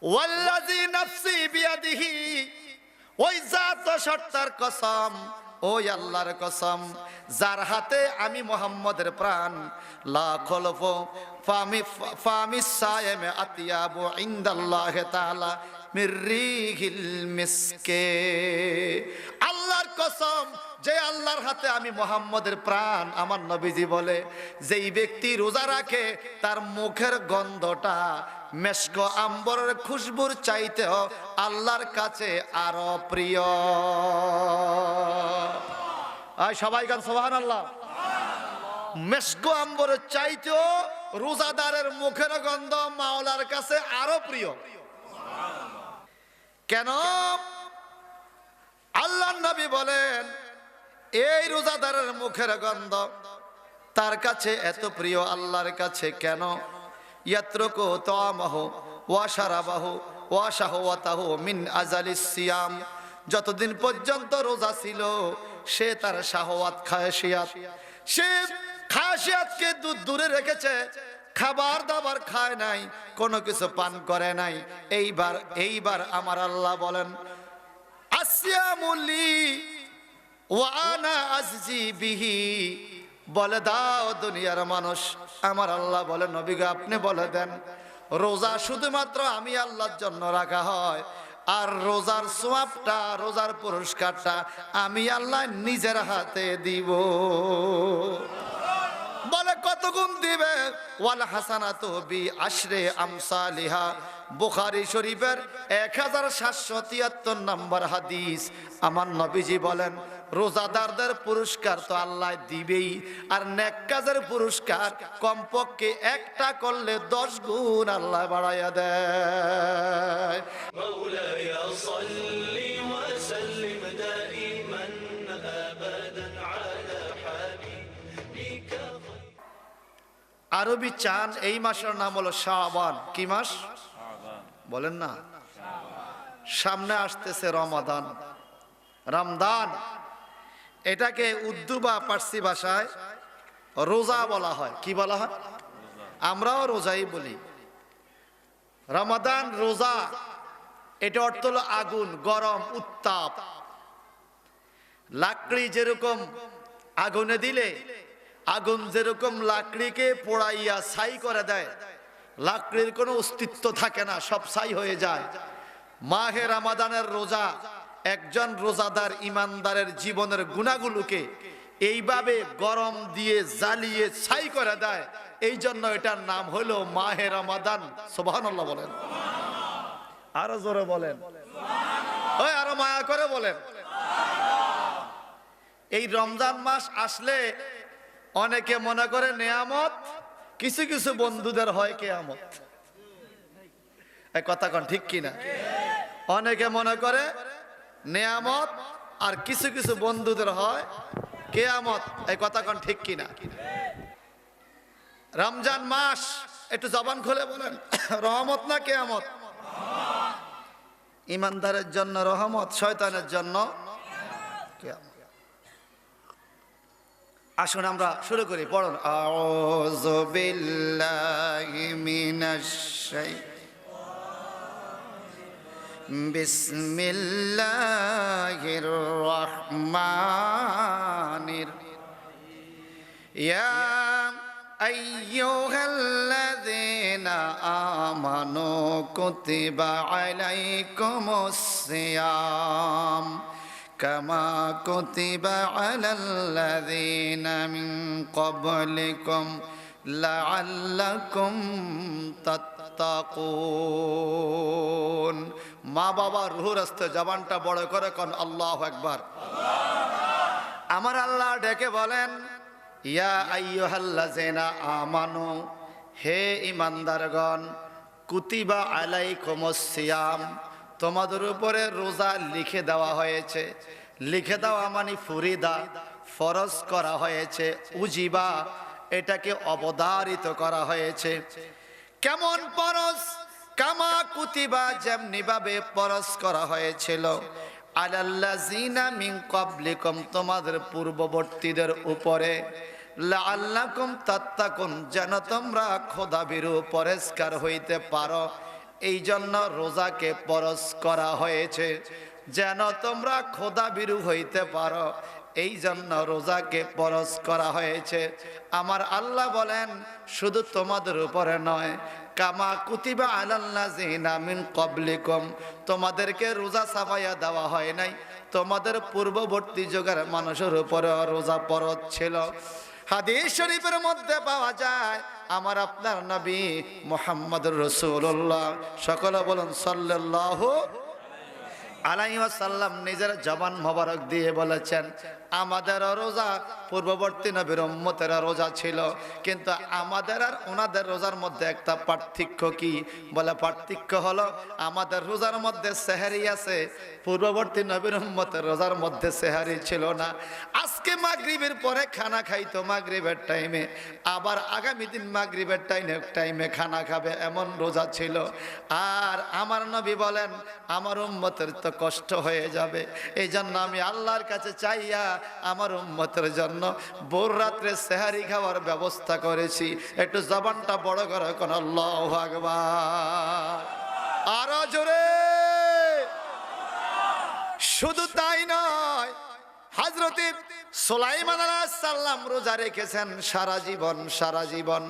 ওয়াল্লাযী নাফসি বিয়াদিহি, ওই জাত সত্তার কসম, ওই আল্লাহর কসম যার হাতে আমি মুহাম্মদের প্রাণ, লা খলফু ফামি সায়েমে আতিয়াবু ইনদাল্লাহি তাআলা মির রিহিল মিসকে। আল্লাহর কসম, যে আল্লাহর হাতে আমি মুহাম্মদের প্রাণ, আমার নবীজি বলে যেই ব্যক্তি রোজা রাখে তার মুখের গন্ধটা মেশক আম্বরের খুশবুর চাইতেও আল্লাহর কাছে আরো প্রিয়। সবাই গান সুবহানাল্লাহ। মেশক আম্বরের চাইতেও রোজাদারের মুখের গন্ধ মাওলার কাছে আরো প্রিয়। কেন? আল্লাহর নবী বলেন এই রোজাদারের মুখের গন্ধ তার কাছে এত প্রিয় আল্লাহর কাছে। কেন? ইয়াত্রুকু তাআমাহু ওয়া শারাবাহু ওয়া শাহওয়াতাহু মিন আজালিস সিয়াম, যতদিন পর্যন্ত রোজা ছিল সে তার শাহওয়াত খায়শিয়াত, সে খায়শিয়াতকে দূরে রেখেছে, খাবার দাবার খায় নাই, কোনো কিছু পান করে নাই। এইবার আমার আল্লাহ বলেন আসিয়ামুলি ওয়া আনা আজজি বিহি, বলে দাও দুনিয়ার মানুষ, আমার আল্লাহ বলে নবী গো আপনি বলে দেন রোজা শুধুমাত্র আমি আল্লাহর জন্য রাখা হয়, আর রোজার সওয়াবটা, রোজার পুরস্কারটা আমি আল্লাহ নিজের হাতে দিব। বলে কত গুণ দিবে? ওয়াল হাসানাতু বি আশরি আমসালিহা, বুখারী শরীফের 1773 নম্বর হাদিস। আমার নবীজি বলেন রোজাদারদের পুরস্কার তো আল্লাহ দিবেই, আর নেক কাজের পুরস্কার কমপক্ষে একটা করলে 10 গুণ আল্লাহ বাড়াইয়া দেয়। মাওলায়া সাল্লি ওয়া সাল্লিম দাইমান আবাদান আলা হাবিবিকা। আরবি চাঁদ এই মাসের নাম হলো শাবান। কি মাস? বলেন না। সামনে আসতেছে রমাদান, রমদান। এটাকে উর্দু বা পার্সি ভাষায় রোজা বলা হয়। কি বলা হয়? আমরাও রোজাই বলি। রমাদান রোজা, এটা অর্থ হলো আগুন, গরম, উত্তাপ। লাকড়ি যেরকম আগুনে দিলে আগুন যেরকম লাকড়িকে পোড়াইয়া ছাই করে দেয়, লাকড়ির কোনো অস্তিত্ব থাকে না, সব ছাই হয়ে যায়। মাহে রমাদানের রোজা একজন রোজাদার ইমানদারের জীবনের গুনাহগুলোকে এইভাবে গরম দিয়ে জ্বালিয়ে ছাই করে দেয়। এই জন্য এটার নাম হলো মাহে রমাদান। সুবহানাল্লাহ বলেন, আরো জোরে বলেন, ওই আরো মায়া করে বলেন। এই রমজান মাস আসলে অনেকে মনে করে নেয়ামত, কিছু কিছু বন্ধুদের হয় কেয়ামত। এই কথা কোন ঠিক কিনা? অনেকে মনে করে নেয়ামত, আর কিছু কিছু বন্ধুদের হয় কেয়ামত। এই কথা কোন ঠিক কিনা? রমজান মাস, একটু জবান খুলে বলেন, রহমত না কেয়ামত? ইমানদারের জন্য রহমত, শয়তানের জন্য কেয়ামত। আসুন আমরা শুরু করি, পড়ুন। আউযু বিল্লাহি মিনাশ শাইতানির বিসমিল্লাহির রহমানির ইয়া আইয়ুহাল্লাযীনা আমানু কুতিবা আলাইকুমুস সিয়াম কামা কুতিবা আলাল্লাযীনা মিন ক্বাবলিকুম লাআল্লাকুম তাত্তাকুন। মা বাবা রুহুর আস্তে জবানটা বড় করে কোন আল্লাহু আকবার। আমার আল্লাহ ডেকে বলেন ইয়া আইয়ুহাল্লাযীনা আমানু, হে ইমানদারগণ, কুতিবা আলাইকুমুস সিয়াম, তোমাদের উপরে রোজা লিখে দেওয়া হয়েছে। লিখে দেওয়া মানে ফরিদা, ফরজ করা হয়েছে। উজিবা, এটাকে অবধারিত করা হয়েছে। কেমন ফরজ? কামা কুতিবা, যেমনি ভাবে ফরজ করা হয়েছিল আলাল্লাযীনা মিন ক্বাবলিকুম, তোমাদের পূর্ববর্তীদের উপরে, লাআল্লাকুম তাত্তাকুন, যেন তোমরা খোদাভীরু পরেজগার হইতে পারো। এই জন্য রোজাকে ফরজ করা হয়েছে, যেন তোমরা খোদাভীরু হইতে পারো, এই জন্য রোজাকে ফরজ করা হয়েছে। আমার আল্লাহ বলেন শুধু তোমাদের উপরে নয়, কামা কুতিবা আলাল্লাযিনা মিন ক্বাবলিকুম, তোমাদেরকে রোজা চাপাইয়া দেওয়া হয় নাই, তোমাদের পূর্ববর্তী যুগের মানুষের উপরে রোজা ফরজ ছিল। হাদিস শরীফের মধ্যে পাওয়া যায় আমার আপনার নবী মুহাম্মদুর রাসূলুল্লাহ, সকলে বলুন সাল্লাল্লাহু আলাইহি ওয়াসাল্লাম, নিজের জবান মোবারক দিয়ে বলেছেন আমাদের রোজা পূর্ববর্তী নবীর উম্মতের রোজা ছিল, কিন্তু আমাদের আর ওনাদের রোজার মধ্যে একটা পার্থক্য কি? বলে পার্থক্য হলো আমাদের রোজার মধ্যে সেহরি আছে, পূর্ববর্তী নবীর উম্মতের রোজার মধ্যে সেহরি ছিল না। আজকে মাগরিবের পরে খানা খাইতো মাগরিবের টাইমে, আবার আগামী দিন মাগরিবের টাইমে খানা খাবে, এমন রোজা ছিল। আর আমার নবী বলেন আমার উম্মতের তো কষ্ট হয়ে যাবে, এই জন্য আমি আল্লাহর কাছে চাইয়া আমার উম্মতের জন্য ভোর রাত্রে সেহারি খাওয়ার ব্যবস্থা করেছি। একটু জবানটা বড় করে কোন আল্লাহু আকবার, আরো জোরে। শুধু তাই নয়, হযরত সুলাইমান আলাইহিস সালাম রোজা রেখেছেন সারা জীবন।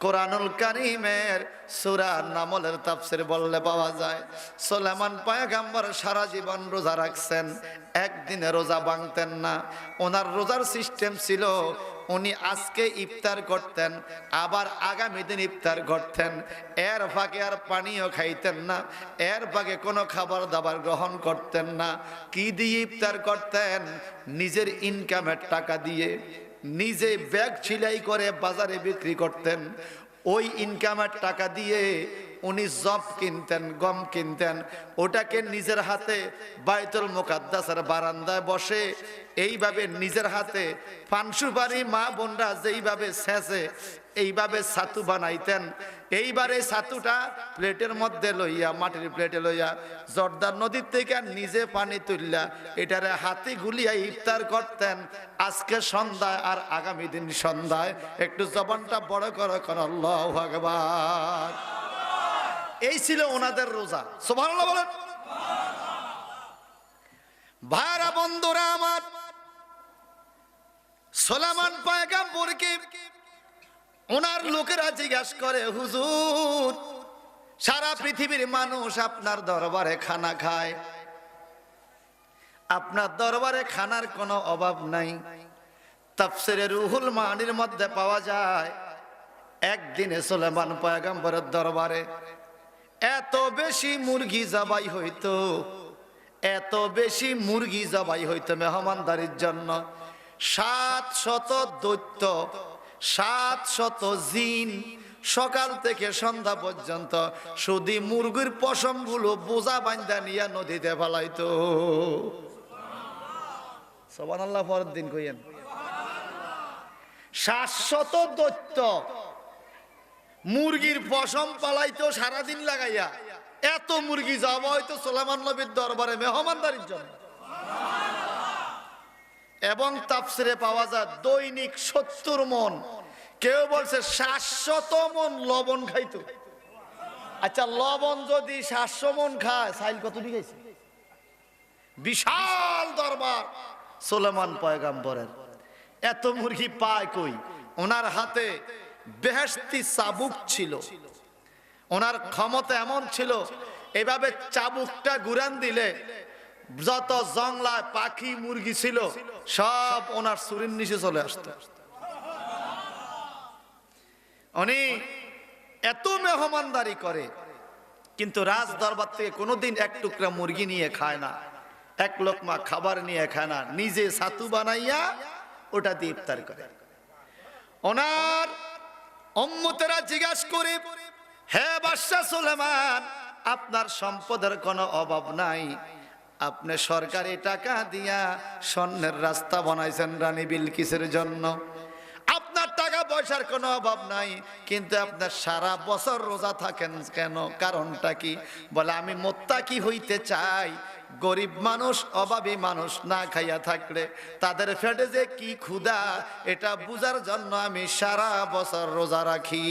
কোরআনুল কারীমের সূরা নামলের তাফসীর বললে পাওয়া যায় সুলাইমান পয়গম্বর সারা জীবন রোজা রাখছেন, একদিনে রোজা ভাঙতেন না। ওনার রোজার সিস্টেম ছিল উনি আজকে ইফতার করতেন, আবার আগামী দিন ইফতার করতেন, এর ফাঁকে আর পানিও খাইতেন না, এর ফাঁকে কোনো খাবার দাবার গ্রহণ করতেন না। কি দিয়ে ইফতার করতেন? নিজের ইনকামের টাকা দিয়ে, নিজে ব্যাগ সেলাই করে বাজারে বিক্রি করতেন, ওই ইনকামের টাকা দিয়ে উনি জব কিনতেন, গম কিনতেন, ওটাকে নিজের হাতে বাইতুল মুকাদ্দাসের বারান্দায় বসে এইভাবে নিজের হাতে পানসুপারি মা বোনরা যেইভাবে ছেঁচে এইভাবে ছাতু বানাইতেন। এইবারে ছাতুটা প্লেটের মধ্যে লইয়া, মাটির প্লেটে লইয়া জর্দার নদীর থেকে নিজে পানি তুললা এটারে হাতে গুলিয়া ইফতার করতেন আজকে সন্ধ্যায় আর আগামী দিন সন্ধ্যায়। একটু জবানটা বড় করো কোন আল্লাহু আকবার। এই ছিল ওনাদের রোজা। সুবহানাল্লাহ বলেন। ভাইরা বন্ধুরা আমার, সুলাইমান পয়গম্বরকে ওনার লোকেরা জিজ্ঞাসা করে হুজুর সারা পৃথিবীর মানুষ আপনার দরবারে খানা খায়, আপনার দরবারে খানার কোনো অভাব নাই। তাফসীরে রুহুল মানির মধ্যে পাওয়া যায় একদিনে সুলাইমান পয়গম্বরের দরবারে এত বেশি মুরগি জবাই হইতো, এত বেশি মুরগি জবাই হইতো মেহমানদারির জন্য। 700 দৈত্য, 700 জিন সকাল থেকে সন্ধ্যা পর্যন্ত শুধু মুরগির পশম গুলো বোঝা বান্ধা নিয়ে নদীতে ফেলাইতো। সুবহানাল্লাহ পরের দিন কইেন। 700 দৈত্য মুরগির পশম পালাইতো সারাদিন লাগাইয়া। এত মুরগি যাওয়া হয়তো সুলাইমান নবীর দরবারে মেহমানদারির জন্য। এবং তাফসীরে পাওয়া যায় দৈনিক 70 মণ, কেউ বলছে 700 মণ লবণ খাইতো। আচ্ছা লবণ যদি 700 মণ খায়, সাইল কতটি খাইছে? বিশাল দরবার সুলাইমান পয়গম্বরের। এত মুরগি পায় কই? ওনার হাতে বেহেশতি চাবুক ছিল, ওনার ক্ষমতা এমন ছিল এভাবে চাবুকটা ঘুরান দিলে যত জংলায় পাখি মুরগি ছিল সব ওনার ছুরির নিচে চলে আসতো। উনি এত মেহমানদারি করে, কিন্তু রাজ দরবার থেকে কোনোদিন এক টুকরা মুরগি নিয়ে খায় না, এক লোকমা খাবার নিয়ে খায় না, নিজে ছাতু বানাইয়া ওটা দিয়ে ইফতার করে। ওনার উম্মতেরা জিজ্ঞাসা করে হে বাদশা সুলাইমান, আপনার সম্পদের কোনো অভাব নাই, আপনি সরকারি টাকা দিয়া স্বর্ণের রাস্তা বানাইছেন রানী বিলকিসের জন্য, আপনার টাকা পয়সার কোনো অভাব নাই, কিন্তু আপনার সারা বছর রোজা থাকেন কেন? কারণটা কি? বলে আমি মুত্তাকি হইতে চাই। গরিব মানুষ, অভাবী মানুষ না খাইয়া থাকলে তাদের পেটে যে কি ক্ষুধা এটা বুঝার জন্য আমি সারা বছর রোজা রাখি।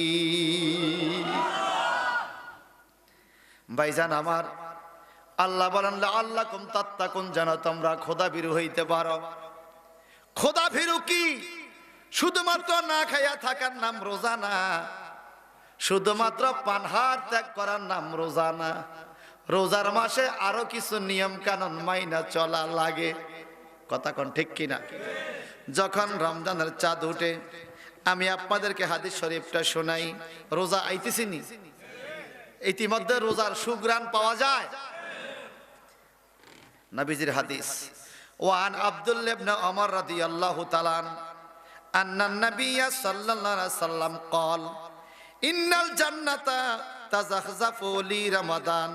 ভাইজান আমার, আল্লাহ বলেন লাআল্লাকুম তাত্তাকুন, যেন তোমরা খোদাভীরু হইতে পারো। খোদাভীরু কি? শুধুমাত্র না খাইয়া থাকার নাম রোজা না, শুধুমাত্র পানহার ত্যাগ করার নাম রোজা না। রোজার মাসে আরো কিছু নিয়ম কানুন মাইনা চলা লাগে। কথা কোন ঠিক কিনা? যখন রমজানের চাঁদ উঠে, আমি আপনাদেরকে হাদিস শরীফটা শোনাই। রোজা আইতেছিনি, ইতিমধ্যে রোজার সুগ্রাণ পাওয়া যায়। নবীজির হাদিস, ওয়ান আব্দুল্লাহ ইবনে ওমর রাদিয়াল্লাহু তাআলা আন্নান নাবিয়্য সাল্লাল্লাহু আলাইহি ওয়াসাল্লাম قال ইন্নাল জান্নাতা তাযাখযাফু লি রমাদান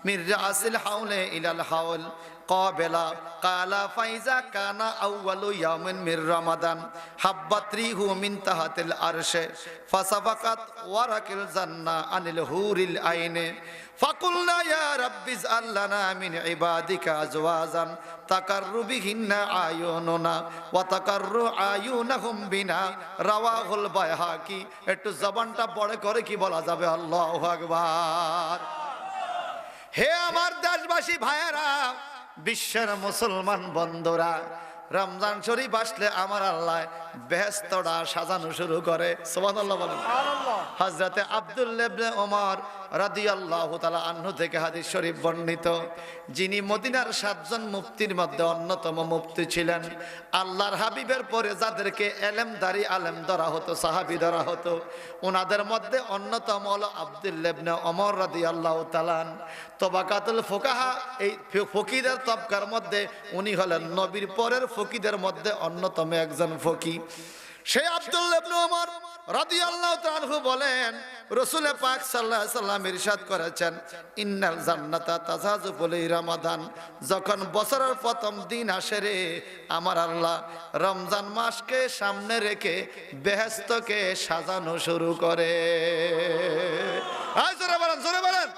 মির রাসিল হাওলে ইলাল হাওল ক্বাবিলা ক্বালা ফাইজা কানা আউয়ালু ইয়ামিন মির রমাদান হাব্বাত রিহু মিন তাহাতিল আরশে ফাসাবাকাত ওয়ারাকিল জান্নাহ আনিল হুরিল আইনে ফাকুলনা ইয়া রাব্বি ইজআল লানা মিন ইবাদিকা আজওয়াজান তাকাররু বিহিন্না আয়ুনুনা ওয়া তাকাররু আয়ুনাহুম বিনা। রাওয়াহুল বাইহাকি। একটু জবানটা বড় করে কি বলা যাবে? আল্লাহু আকবার। হে আমার দেশবাসী ভাইয়েরা, বিশ্বের মুসলমান বন্ধুরা, রমজান শরীফ আসলে আমার আল্লাহ বেহেশতটা সাজানো শুরু করে। সুবহানাল্লাহ বলেন। হযরতে আব্দুল্লাহ ইবনে ওমর রাদিয়াল্লাহু তাআলা আনহু থেকে হাদিস শরীফ বর্ণিত, যিনি মদিনার 7 জন মুফতির মধ্যে অন্যতম মুফতি ছিলেন। আল্লাহর হাবিবের পরে যাদেরকে এলেমদারি আলেম ধরা হতো, সাহাবী ধরা হতো, ওনাদের মধ্যে অন্যতম হলো আব্দুল্লাহ ইবনে ওমর রাদিয়াল্লাহু তাআলা। তবাকাতুল ফুকাহা, এই ফকিদের তবকার মধ্যে উনি হলেন নবীর পরের ফকিদের মধ্যে অন্যতম একজন ফকি। সেই আব্দুল্লাহ ইবনে ওমর রাদিয়াল্লাহু তাআলা আনহু বলেন, রাসূল পাক সাল্লাল্লাহু আলাইহি সাল্লাম ইরশাদ করেছেন, ইন্নাল জান্নাতা তাযাযুফু লি রমাদান। যখন বছরের প্রথম দিন আসে রে, আমার আল্লাহ রমজান মাসকে সামনে রেখে বেহেশতকে সাজানো শুরু করে। জোরে বলেন, জোরে বলেন।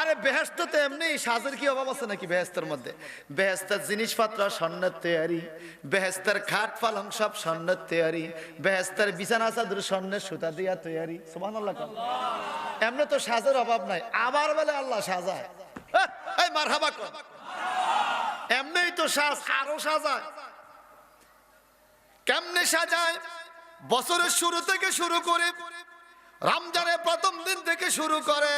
আরে বেহেশতে এমনি সাজের কি অভাব আছে নাকি? বেহেশতের মধ্যে বেহেশতের জিনিসপত্র স্বর্ণের তৈরি, বেহেশতের খাট পালং সব স্বর্ণের তৈরি, বেহেশতের বিছানা চাদর স্বর্ণের সুতা দিয়া তৈরি। সুবহানাল্লাহ। এমনি তো সাজের অভাব নাই, আবার বলে আল্লাহ সাজায়। এই মারহাবা কর। এমনিই তো সাজ, আরো সাজায়। কেমনে সাজায়? বছরের শুরু থেকে শুরু করে, রমজানের প্রথম দিন থেকে শুরু করে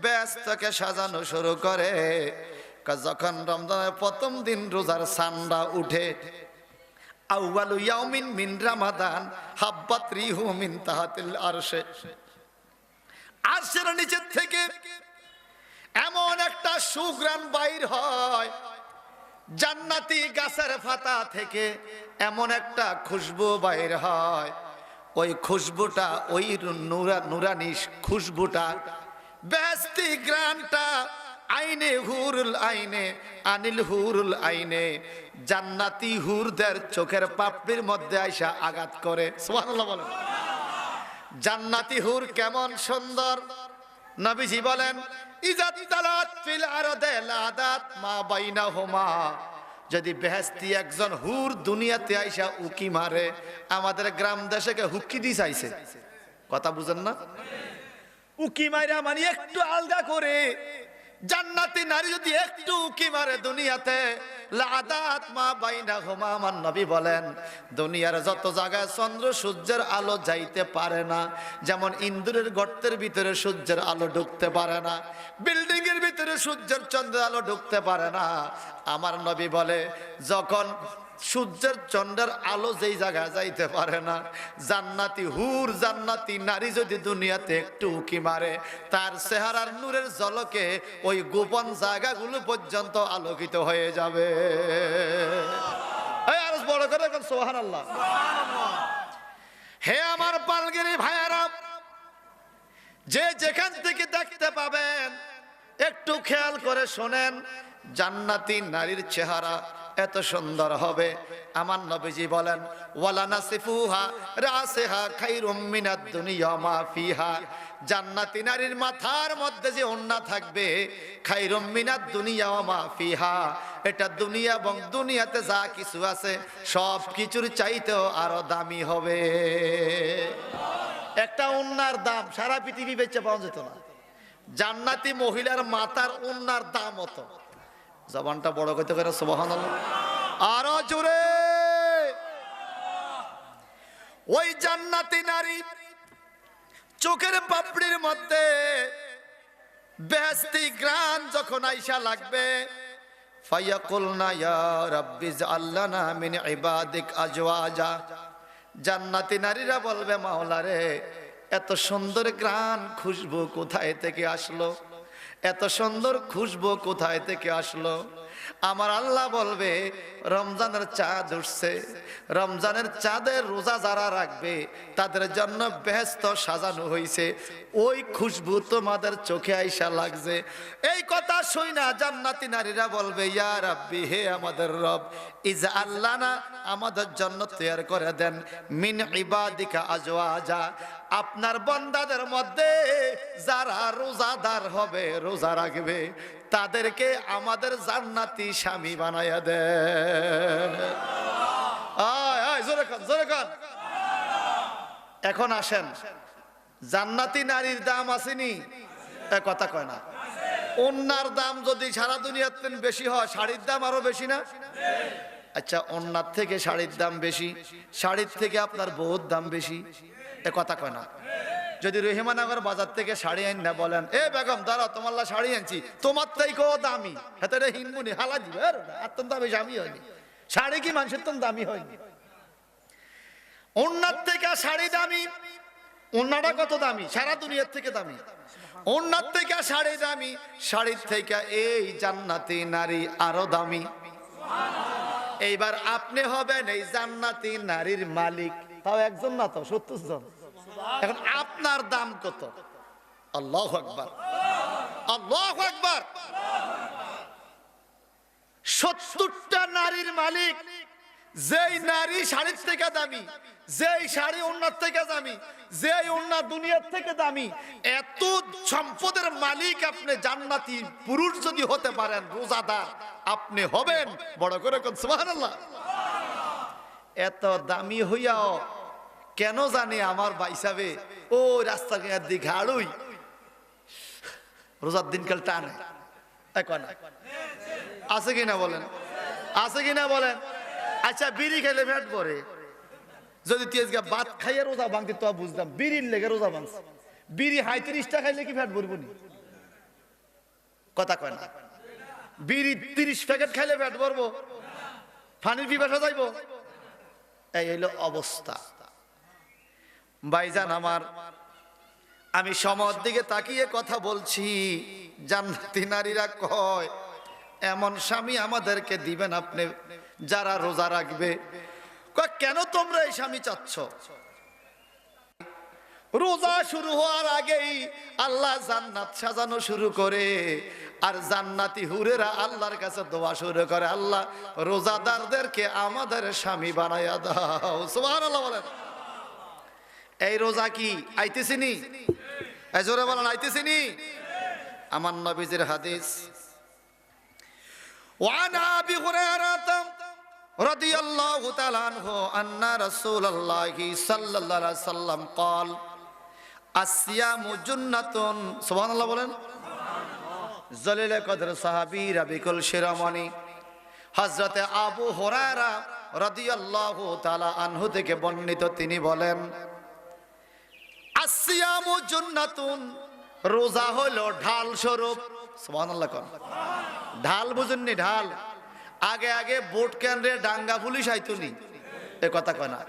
বেহেশতকে সাজানো শুরু করে। যখন রমজানের প্রথম দিন রোজার চাঁদা উঠে, আউয়ালু ইয়াউমিন মিন রমাদান হাব্বাত রিহু মিন তাহাতিল আরশে, আরশের নিচে থেকে এমন একটা সুঘ্রাণ বাইর হয়, জান্নাতি গাছের পাতা থেকে এমন একটা খুশবু বাইর হয়। ওই খুশবুটা, ওই নুরানি খুশবুটা, বেহেশতি গ্রানটা আইনে হুরুল আইনে আনিল হুরুল আইনে, জান্নাতি হুরদের চোখের পাপড়ির মধ্যে আইসা আঘাত করে। সুবহানাল্লাহ বলেন। জান্নাতি হুর কেমন সুন্দর! নবীজি বলেন, ইজাত তালাত ফিল আরদে লাদাত মা বাইনাহুমা। যদি বেহেশতি একজন হুর দুনিয়াতে আইসা উকি মারে, আমাদের গ্রাম দেশে হুকি দিস আইছে, কথা বুঝেন না? উকি মারা মানে একটু আলগা করে। জান্নাতি নারী যদি একটু উকি মারে দুনিয়াতে, লাদাত মা বাইনাহুমা, আমার নবী বলেন দুনিয়ার যত জায়গায় চন্দ্র সূর্যের আলো যাইতে পারে না, যেমন ইন্দুরের গর্তের ভিতরে সূর্যের আলো ঢুকতে পারে না, বিল্ডিং এর ভিতরে সূর্যের চন্দ্রের আলো ঢুকতে পারে না, আমার নবী বলে যখন সূর্যের চন্দ্রের আলো যেই জায়গায় যাইতে পারে না, জান্নাতি হুর, জান্নাতি নারী যদি দুনিয়াতে একটু উকি মারে, তার চেহারার নূরের ঝলকে ওই গোপন জায়গাগুলো পর্যন্ত আলোকিত হয়ে যাবে। আর বড় করে সুবহানাল্লাহ। হে আমার পালগিরি ভাইয়েরা, যে যেখান থেকে দেখতে পাবেন একটু খেয়াল করে শোনেন, জান্নাতি নারীর চেহারা এত সুন্দর হবে। আমার নবীজি বলেন, ওয়ালা নাসিফুহা রাসিহা খায়রুম মিনাদ দুনিয়া মা ফিহা। জান্নাতি নারীর মাথার মধ্যে যে ওড়না থাকবে, খায়রুম মিনাদ দুনিয়া মা ফিহা, এটা দুনিয়া এবং দুনিয়াতে যা কিছু আছে সব কিছুর চাইতেও আরো দামি হবে। একটা ওড়নার দাম সারা পৃথিবী বেচে পাওয়া যেত না। জান্নাতি মহিলার মাথার ওন্নার দাম কত? জবানটা বড় করতে পারে সুবহানাল্লাহ, আরো জোরে। ওই জান্নাতি নারী চোখের পাপড়ির মধ্যে বেহেশতি গ্রান যখন আইসা লাগবে, ফায়াকুলনা ইয়া রাব্বি জাআল লানা মিন ইবাদিক আজওয়াজা, জান্নাতি নারীরা বলবে মাওলা রে, এত সুন্দর গ্রান খুশবু কোথায় থেকে আসলো, এত সুন্দর খুশবু কোথায় থেকে আসলো? আমার আল্লাহ বলবে রমজানের চাঁদ উঠছে, রমজানের চাঁদের রোজা যারা রাখবে তাদের জন্য বেহেশত সাজানো হয়েছে, ওই খুশবু তোমাদের চোখে আইসা লাগছে। এই কথা শুই না জান্নাতি নারীরা বলবে ইয়া রাব্বি, হে আমাদের রব, ইজআল লানা, আমাদের জন্য তৈয়ার করে দেন, মিন ইবাদিকা আজওয়াজা, আপনার বান্দাদের মধ্যে যারা রোজাদার হবে, রোজা রাখবে, তাদেরকে আমাদের জান্নাতি স্বামী বানায়া দেন। জোরে কান, জোরে কান। এখন আসেন, জান্নাতি নারীর দাম আসেনি? কথা কয় না। ওন্নার দাম যদি সারা দুনিয়াতে বেশি হয়, শাড়ির দাম আরো বেশি না? আচ্ছা, ওন্নার থেকে শাড়ির দাম বেশি, শাড়ির থেকে আপনার বউর দাম বেশি, কথা কয় না। যদি রহিমানগর বাজার থেকে শাড়ি আইন না বলেন, এ বেগম দাঁড়াও, তোমার শাড়ি আনছি, তোমার থেকেও দামি, হাতে হিনমুনি হালা দিবে, এত দামি দামি হয়নি। শাড়ি কি মানুষের তো দামি হয়নি? ওন্নার থেকে শাড়ি দামি। ওন্নাটা কত দামি? সারা দুনিয়ার থেকে দামি। ওন্নার থেকে শাড়ি দামি, শাড়ির থেকে এই জান্নাতি নারী আরো দামি। এইবার আপনি হবেন এই জান্নাতি নারীর মালিক, তাও একজন না তো 70 জন। এখন আপনার দাম কত? আল্লাহু আকবার, আল্লাহু আকবার। 70টা নারীর মালিক, যেই নারী শাড়ির থেকে দামি, যেই শাড়ি ওন্নার থেকে দামি, যেই ওন্না দুনিয়ার থেকে দামি, এত সম্পদের মালিক আপনি জান্নাতি পুরুষ যদি হতে পারেন, রোজাদার আপনি হবেন। বড় করে কোন সুবহানাল্লাহ। এত দামি হইয়াও কেন জানি আমার ভাইসাবে ও রাস্তা দিকে হাড়ুই রোজার দিনকাল টানে, আছে কিনা বলেন? আছে কিনা বলেন? আচ্ছা, বিড়ি খেলে ফ্যাট পরে, যদি তেজগা ভাত খাইয়ে রোজা ভাঙতে তো বুঝতাম, বিড়ির লেগে রোজা ভাঙছে। বিড়ি 35টা খাইলে কি ফ্যাট ভরবো নি? কথা কয় না। বিড়ি 30 প্যাকেট খাইলে ফ্যাট ভরবো? পানির পিপাসা যাইবো? এই হইল অবস্থা। ভাইজান আমার, আমি সময়ের দিকে তাকিয়ে কথা বলছি। জান্নাতি নারীরা কয় এমন স্বামী আমাদেরকে দিবেন আপনি যারা রোজা রাখবে। কেন তোমরা এই স্বামী চাচ্ছ? রোজা শুরু হওয়ার আগেই আল্লাহ জান্নাত সাজানো শুরু করে, আর জান্নাতি হুরেরা আল্লাহর কাছে দোয়া শুরু করে, আল্লাহ রোজাদারদেরকে আমাদের স্বামী বানায়া দাও। সুবহানাল্লাহ বলেন। এই রোজা কি আইতেছিনি? এই জোরে বলেন, আইতেছিনি? আমার নবীজির হাদিস, ওয়ান আবি হুরায়রা রাদিয়াল্লাহু তাআলা আনহু আন্না রাসূলুল্লাহি সাল্লাল্লাহু আলাইহি ওয়াসাল্লাম قال আসিয়ামু জুন্নাতুন। সুবহানাল্লাহ বলেন। জলিল কদর সাহাবী রাবিকুল শিরোমণি হযরতে আবু হুরায়রা রাদিয়াল্লাহু তাআলা আনহু থেকে বর্ণিত, তিনি বলেন আসিয়ামু জুন্নাতুন, রোজা হলো ঢাল স্বরূপ। সুবহানাল্লাহ কোন ঢাল বুঝুননি? ঢাল আগে আগে বোট কেন্দ্রে ডাঙ্গা পুলিশ আইতুনি, এ কথা কয় না।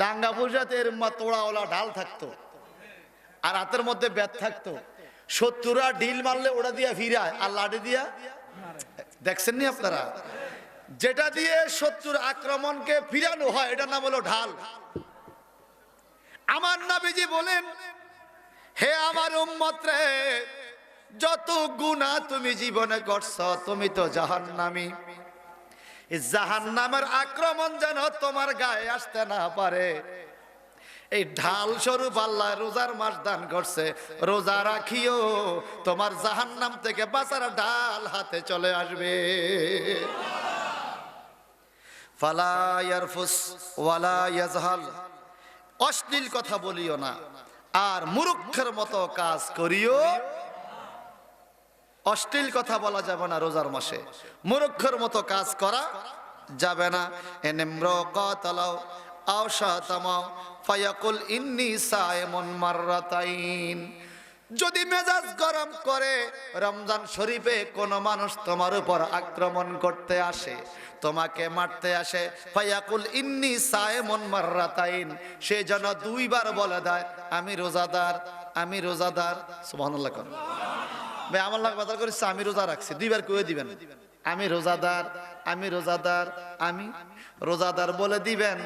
ডাঙ্গা পুলিশের তোড়াওয়ালা ঢাল থাকতো, আর হাতের মধ্যে ব্যাট থাকতো। শত্রুরা ঢিল মারলে ওটা দিয়া ফিরায়, আর লাঠি দিয়া, দেখছেন নি আপনারা? যেটা দিয়ে শত্রুর আক্রমণকে ফিরানো হয় এটার নাম হলো ঢাল। আমার নবীজি বলেন, হে আমার উম্মত রে, যত গুনাহ তুমি জীবনে করছো তুমি তো জাহান্নামী। জাহান্নামের আক্রমণ যেন তোমার গায়ে আসতে না পারে, এই ঢাল স্বরূপ আল্লাহ রোজার মাস দান করছে। রোজা রাখিও, তোমার জাহান্নাম থেকে বাঁচার ঢাল হাতে চলে আসবে। ফালা ইয়ারফুস ওয়ালা ইয়াজহাল, অশ্লীল কথা বলিও না, আর মূর্খের মতো কাজ করিও অশ্লীল কথা বলা যাবে না রোজার মাসে, মূর্খের মতো কাজ করা যাবে না। এনিমরাকাতালাও আও শাতামাও ফায়াকুল ইন্নী সায়িমুন মাররাতাইন। যদি মেজাজ গরম করে রমজান শরীফে কোন মানুষ তোমার উপর আক্রমণ করতে আসে, তোমাকে মারতে আসে, ফায়াকুল ইন্নী সায়িমুন মাররাতাইন, সে যেন দুইবার বলে দেয় আমি রোজাদার, আমি রোজাদার। সুবহানাল্লাহ। ভাই আমার লাগ বাজার করেছে আমি রোজা রাখছি, দুইবার কয়ে দিবেন আমি রোজাদার, আমি রোজাদার, আমি রোজাদার বলে দিবেন।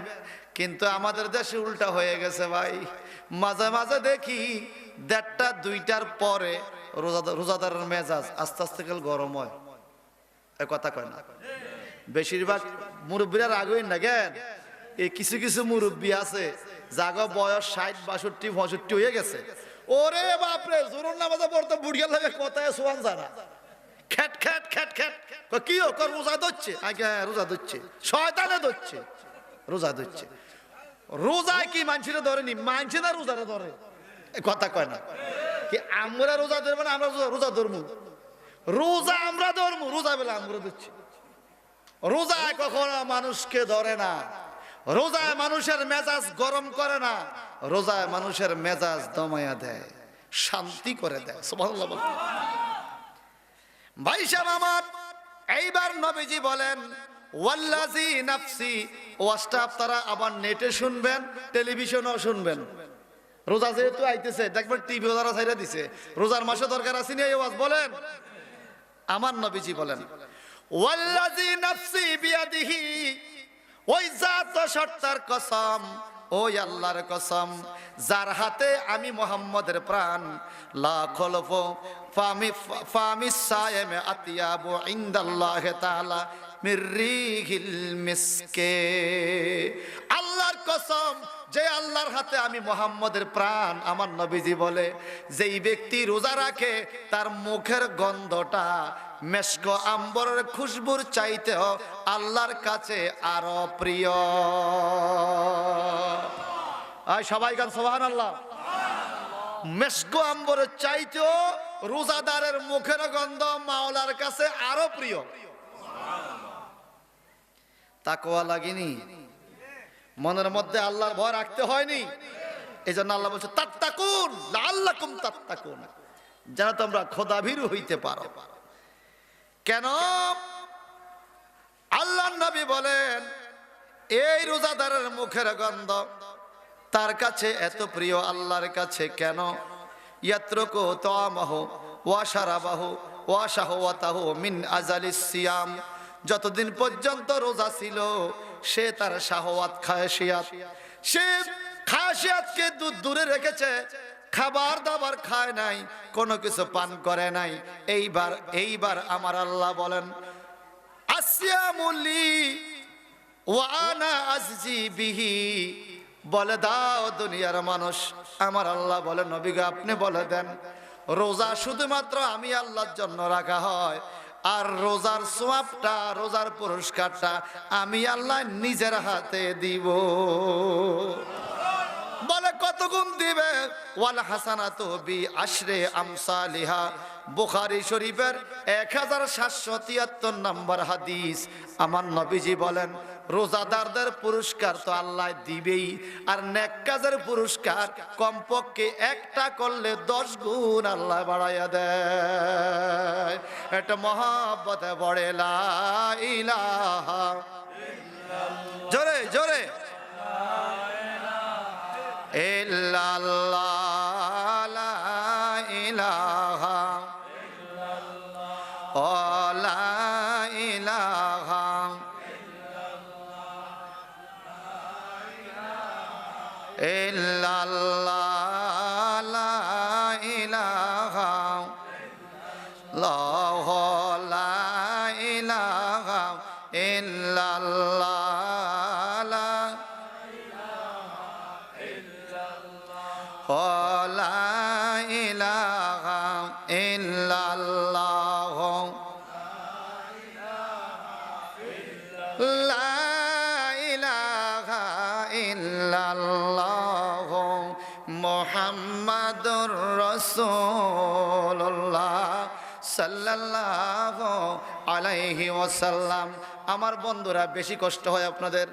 কিন্তু আমাদের দেশে উল্টা হয়ে গেছে ভাই, মাঝে মাঝে দেখি 1:30 2টার পরে রোজাদারের মেজাজ আস্তে আস্তে কাল গরম হয়, এ কথা কয় না। বেশিরভাগ মুরব্বীরা রাগ হইন না কেন, এই কিছু কিছু মুরব্বী আছে যাগো বয়স 60 62 65 হয়ে গেছে, ওরে বাপরে জোরন নামাজে পড়তে বুড়িয়া লাগে কথায় সোয়ান জানা খ্যাট খ্যাট খ্যাট খ্যাট কি ও কর রোজা ধরছে, আগে রোজা ধরছে, শয়তানে ধরছে, রোজা ধরছে। রোজায় কি মানুষেরা ধরেনি, মানুষেরা রোজারে ধরে, কথা কয় না কি আমরা রোজা ধরবো না, আমরা রোজা ধরবো, রোজা আমরা ধরবো, রোজা বেলা আমরা ধরছি। রোজায় কখনো মানুষকে ধরে না, রোজায় মানুষের মেজাজ গরম করে না, রোজায় মানুষের মেজাজ দমায়া দেয়, শান্তি করে দেয়। সুবহানাল্লাহ। ভাই সাহেব আমার, এইবার নবীজি বলেন ওয়াল্লাযী নাফসি, ওয়াজটা আপনারা আবার নেটে শুনবেন, টেলিভিশনেও শুনবেন। রোজা যেহেতু আইতেছে দেখবেন টিভি ওরা ছাইরা দিছে, রোজার মাসে দরকার আছে না এই ওয়াজ বলেন। আমার নবীজি বলেন ওয়াল্লাযী নাফসি বিয়াদিহি, ওই জাত সত্তার কসম, ওই আল্লাহর কসম যার হাতে আমি মুহাম্মদের প্রাণ, লা খলফু ফামিস সায়েমে আতিয়াবু ইনদাল্লাহি তাআলা মির রিহিল মিসকে। আল্লাহর কসম, যে আল্লাহর হাতে আমি মুহাম্মদের প্রাণ, আমার নবীজি বলে যেই ব্যক্তি রোজা রাখে তার মুখের গন্ধটা মেশক আম্বরের খুশবুর চাইতেও আল্লাহর কাছে আরো প্রিয়। আর সবাই গান সুবহানাল্লাহ। মেশক আম্বরের চাইতেও রোজাদারের মুখের গন্ধ মাওলার কাছে আরো প্রিয়। তাকওয়া লাগেনি, মনের মধ্যে আল্লাহর ভয় রাখতে হয়নি, এই জন্য আল্লাহ বলছে তাত্তাকুন লাআল্লাকুম তাত্তাকুন, যেন তোমরা খোদাভীরু হইতে পারো। কেন? আল্লাহর নবী বলেন এই রোজাদারের মুখের গন্ধ তার কাছে এত প্রিয় আল্লাহর কাছে। কেন? ইয়াত্রুকু তাআমাহু ওয়া শারাবাহু ওয়া শাহওয়াতাহু মিন আজালিস সিয়াম, যতদিন পর্যন্ত রোজা ছিল সে তার শাহওয়াত খায়শিয়াত, সে খায়শিয়াতকে দূরে রেখেছে, খাবার দাবার খায় নাই, কোনো কিছু পান করে নাই। এইবার আমার আল্লাহ বলেন আসিয়ামুলি ওয়া আনা আজজি বিহি, বলে দাও দুনিয়ার মানুষ, আমার আল্লাহ বলে নবী গো আপনি বলে দেন রোজা শুধুমাত্র আমি আল্লাহর জন্য রাখা হয়, আর রোজার সওয়াবটা, রোজার পুরস্কারটা আমি আল্লাহ নিজের হাতে দিব। বলে কত গুণ দিবে? ওয়াল হাসানাতু বি আশরি আমসালিহা, বুখারী শরীফের 1773 নম্বর হাদিস। আমার নবীজি বলেন রোজাদারদের পুরস্কার তো আল্লাহ দিবেই, আর নেক কাজের পুরস্কার কমপক্ষে একটা করলে 10 গুণ আল্লাহ বাড়াইয়া দেয়। এটা মহব্বতে বড়ে লা ইলাহা ইল্লাল্লাহ, জোরে জোরে ইল্লাল্লাহ, লা ইলাহা ইল্লাল্লাহ, লা ইলাহা ইল্লাল্লাহ, লা ইলাহা ইল্লাল্লাহ, লা ইলাহা ইল্লাল্লাহ, লা লা ইলাহা ইল্লাল্লাহ, লা ইলাহা ইল্লাল্লাহ, মুহাম্মাদুর রাসূলুল্লাহ সাল্লাল্লাহু আলাইহি ওয়াসাল্লাম। আমার বন্ধুরা, বেশি কষ্ট হয় আপনাদের?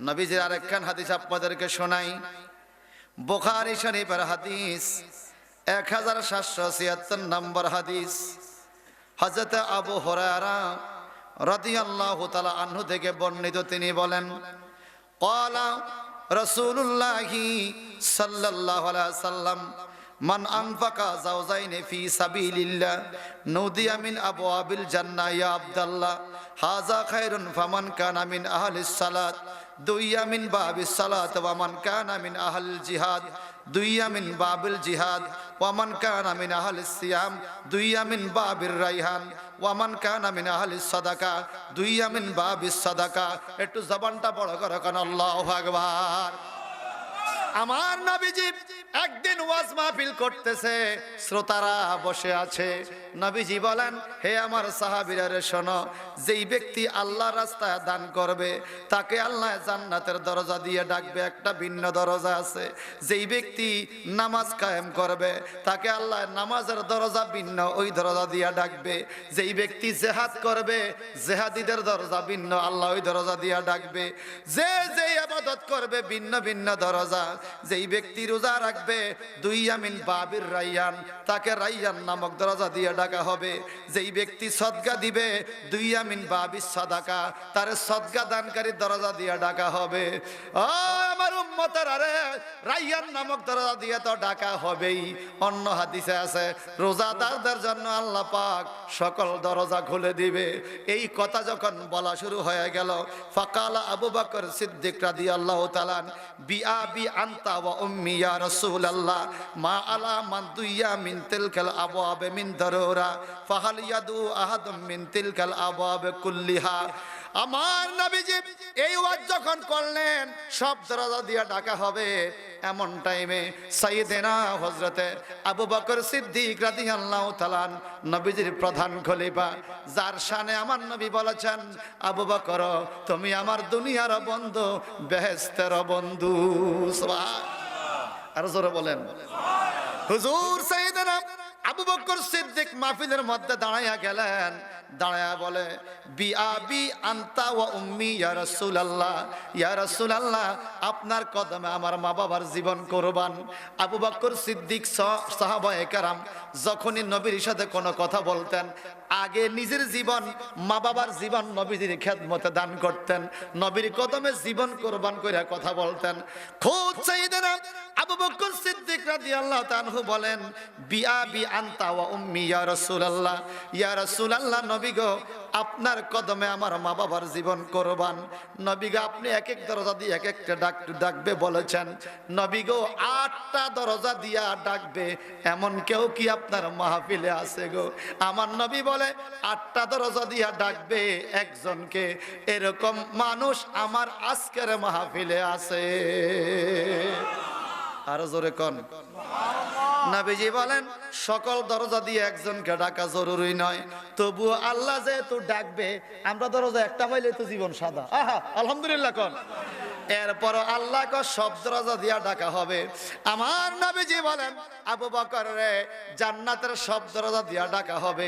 নবীজির আরেকখান হাদিস আপনাদেরকে শোনাই। বুখারী শরীফের হাদিস 1776 নম্বর হাদিস। হযরত আবু হুরায়রা রাদিয়াল্লাহু তাআলা আনহু থেকে বর্ণিত, তিনি বলেন, ক্বালা রাসূলুল্লাহি সাল্লাল্লাহু আলাইহি ওয়াসাল্লাম, মান আনফাকা যাওজাইনি ফি সাবিলিল্লাহ নুদিয়া মিন আবওয়াবিল জান্নাহ ইয়া আব্দুল্লাহ হাযা খায়রুন ফামান কানা মিন আহলিস সালাত দুইয়া মিন বাবিস সালাত ওয়া মান কানা মিন আহলিল জিহাদ দুইয়া মিন বাবিল জিহাদ ওয়া মান কানা মিন আহলিস সিয়াম দুইয়া মিন বাবির রাইহান ওয়া মান কানা মিন আহলিস সাদাকা দুইয়া মিন বাবিস সাদাকা। একটু জবানটা বড় করে কোন আল্লাহু আকবার। আমার নবীজি একদিন ওয়াজ মাহফিল করতেছে, শ্রোতারা বসে আছে। নবীজি বলেন, হে আমার সাহাবীরা রে শোনো, যেই ব্যক্তি আল্লাহর রাস্তায় দান করবে তাকে আল্লাহ জান্নাতের দরজা দিয়ে ডাকবে, একটা ভিন্ন দরজা আছে। যেই ব্যক্তি নামাজ কায়েম করবে তাকে আল্লাহ নামাজের দরজা ভিন্ন, ওই দরজা দিয়ে ডাকবে। যেই ব্যক্তি জিহাদ করবে জিহাদীদের দরজা ভিন্ন, আল্লাহ ওই দরজা দিয়ে ডাকবে। যে ইবাদত করবে ভিন্ন ভিন্ন দরজা। যেই ব্যক্তি রোজা রাখবে দুইয়া মিন বাবির রাইয়ান, তাকে রাইয়ান নামক দরজা দিয়ে ডাকা হবে। যেই ব্যক্তি সদকা দিবে দুইয়া মিন বাবিস সাদাকা, তার সদকা দানকারী দরজা দিয়ে ডাকা হবে। ও আমার উম্মতেরা রে, রাইয়ান নামক দরজা দিয়ে তো ডাকা হবেই। অন্য হাদিসে আছে, রোজাদারদের জন্য আল্লাহ পাক সকল দরজা খুলে দিবে। এই কথা যখন বলা শুরু হয়ে গেল, ফাকালা আবু বকর সিদ্দিক রাদিয়াল্লাহু তাআলা বিআবি আনতা ওয়া উম্মি ইয়া রাসূলুল্লাহ মা আলা মান দুইয়া মিন তিলকাল আবওয়াব মিন দারুরা ফাহাল ইয়াদু আহাদুম মিন তিলকাল আবওয়াব কুল্লিহা। আমার নবীজি এই ওয়াজ যখন করলেন, সব দরজা দিয়ে ডাকা হবে, এমন টাইমে সাইয়েদেনা হযরতে আবু বকর সিদ্দিক রাদিয়াল্লাহু তাআলা, নবীজির প্রধান খলিফা, যার শানে আমার নবী বলেছেন, আবু বকর তুমি আমার দুনিয়ার বন্ধু, বেহেশতের বন্ধু। সুবহানাল্লাহ। আর জোরে বলেন হুজুর। সাইয়েদেনা আবু বকর সিদ্দিক মাহফিলের মধ্যে দাঁড়াইয়া গেলেন, দাঁড়ায়া বলে, বিআবি আনতা ওয়া উম্মি ইয়া রাসূলুল্লাহ, ইয়া রাসূলুল্লাহ আপনার কদমে আমার মা বাবার জীবন কুরবান। আবু বকর সিদ্দিক সাহাবায়ে কেরাম যখনই নবীর সাথে কোনো কথা বলতেন, আগে নিজের জীবন, মা বাবার জীবন নবীজির খেদমতে দান করতেন, নবীর কদমে জীবন কুরবান কইরা কথা বলতেন। খুদ সাইয়েদনা আবু বকর সিদ্দিক রাদিয়াল্লাহু তাআলা আনহু বলেন, বিআবি আনতা ওয়া উম্মি ইয়া রাসূলুল্লাহ, ইয়া রাসূলুল্লাহ নবী গো আপনার কদমে আমার মা বাবার জীবন কুরবান। নবী গো আপনি এক এক দরজা দিয়ে এক একটা ডাকবে বলেছেন, নবী গো 8টা দরজা দিয়া ডাকবে, এমন কেউ কি আপনার মাহফিলে আছে গো? আমার নবী বলে 8টা দরজা দিয়া ডাকবে একজনকে, এরকম মানুষ আমার আজকের মাহফিলে আছে। আরো জোরে কোন নবীজি বলেন, সকল দরজা দিয়ে একজনকে ডাকা জরুরি নয়, তবুও আল্লাহ যেহেতু ডাকবে, আমরা দরজা একটা পাইলে তো জীবন সাদা। আহা আলহামদুলিল্লাহ কোন। এরপর আল্লাহকে সব দরজা দিয়া ডাকা হবে। আমার নবীজি বলেন, আবু বকর রে জান্নাতের সব দরজা দিয়া ডাকা হবে।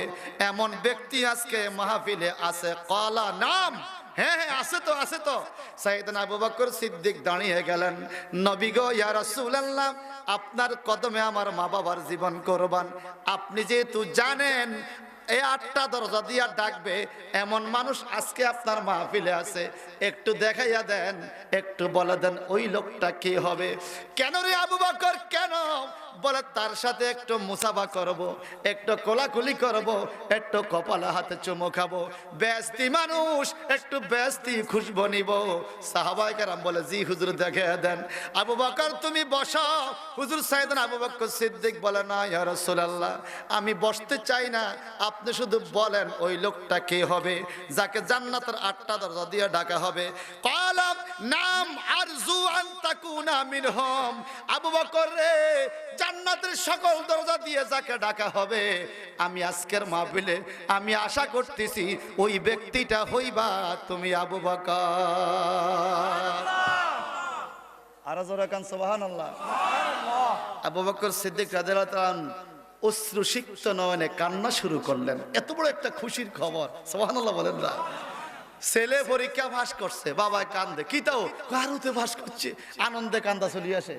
এমন ব্যক্তি আজকে মাহফিলে আছে? ক্বালা নাম, হ্যাঁ হ্যাঁ আছে তো, আছে তো। সাইয়েদনা আবু বকর সিদ্দিক দাঁড়িয়ে গেলেন, নবী গো ইয়া রাসূলুল্লাহ আপনার কদমে আমার মা বাবার জীবন কুরবান। আপনি যেহেতু জানেন এই 8টা দরজা দিয়া ডাকবে, এমন মানুষ আজকে আপনার মাহফিলে আছে, একটু দেখাইয়া দেন, একটু বলে দেন ওই লোকটা কি হবে। কেন রে আবু বকর, কেন? বলে তার সাথে একটু মুসাফা করব, একটু কোলাকুলি করব, একটু কপালে হাতে চুমু খাবো, বেস্তি মানুষ, একটু বেস্তি খুশবু নিব। সাহাবায়ে কেরাম বলে, জি হুজুর দেখে দেন। আবু বকর তুমি বসো। হুজুর সাইয়েদনা আবু বকর সিদ্দিক বলে, না ইয়া রাসূলুল্লাহ আমি বসতে চাই না, আপনি শুধু বলেন ওই লোকটা কে হবে যাকে জান্নাতের 8টা দরজা দিয়ে ডাকা হবে। ক্বালাম নাম আরজু আন তাকুনা মিনহুম। আবু বকর রে জান্নাতের সকল দরজা দিয়ে যাকে ডাকা হবে, আমি আজকের মাহফিলে আমি আশা করতেছি ওই ব্যক্তিটা হইবা তুমি আবু বকর। আর জোরে কান সুবহানাল্লাহ। আবু বকর সিদ্দিক রাদিয়াল্লাহু তাআলা অশ্রুসিক্ত নয়নে কান্না শুরু করলেন। এত বড় একটা খুশির খবর, সুবহানাল্লাহ বলেন না। ছেলে পরীক্ষা পাস করছে, বাবা কান্দে, কি তাও কারুতে পাস করছে, আনন্দে কান্দা চলে আসে।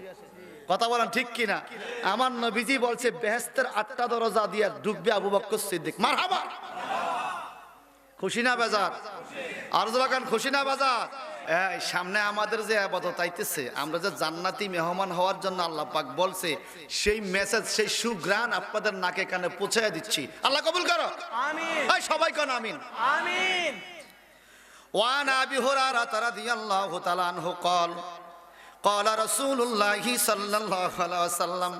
কথা বলেন ঠিক কিনা? আমার নবীজি বলছে বেহেশতের 8টা দরজা দিয়ে ঢুকবে আবু বকর সিদ্দিক। মারহাবা। খুশি না বেজার? আর যখন খুশি না বেজার? এই সামনে আমাদের যে ইবাদত আইতেছে, আমরা যে জান্নাতি মেহমান হওয়ার জন্য আল্লাহ পাক বলছে, সেই মেসেজ, সেই সুগ্রাণ আপনাদের নাকে কানে পৌঁছে দিচ্ছি। আল্লাহ কবুল করো, আমিন। এই সবাই কোন আমিন, আমিন। ওয়ান আবি হুরায়রা রাদিয়াল্লাহু তাআলা আনহু قال قال رسول الله صلى الله عليه وسلم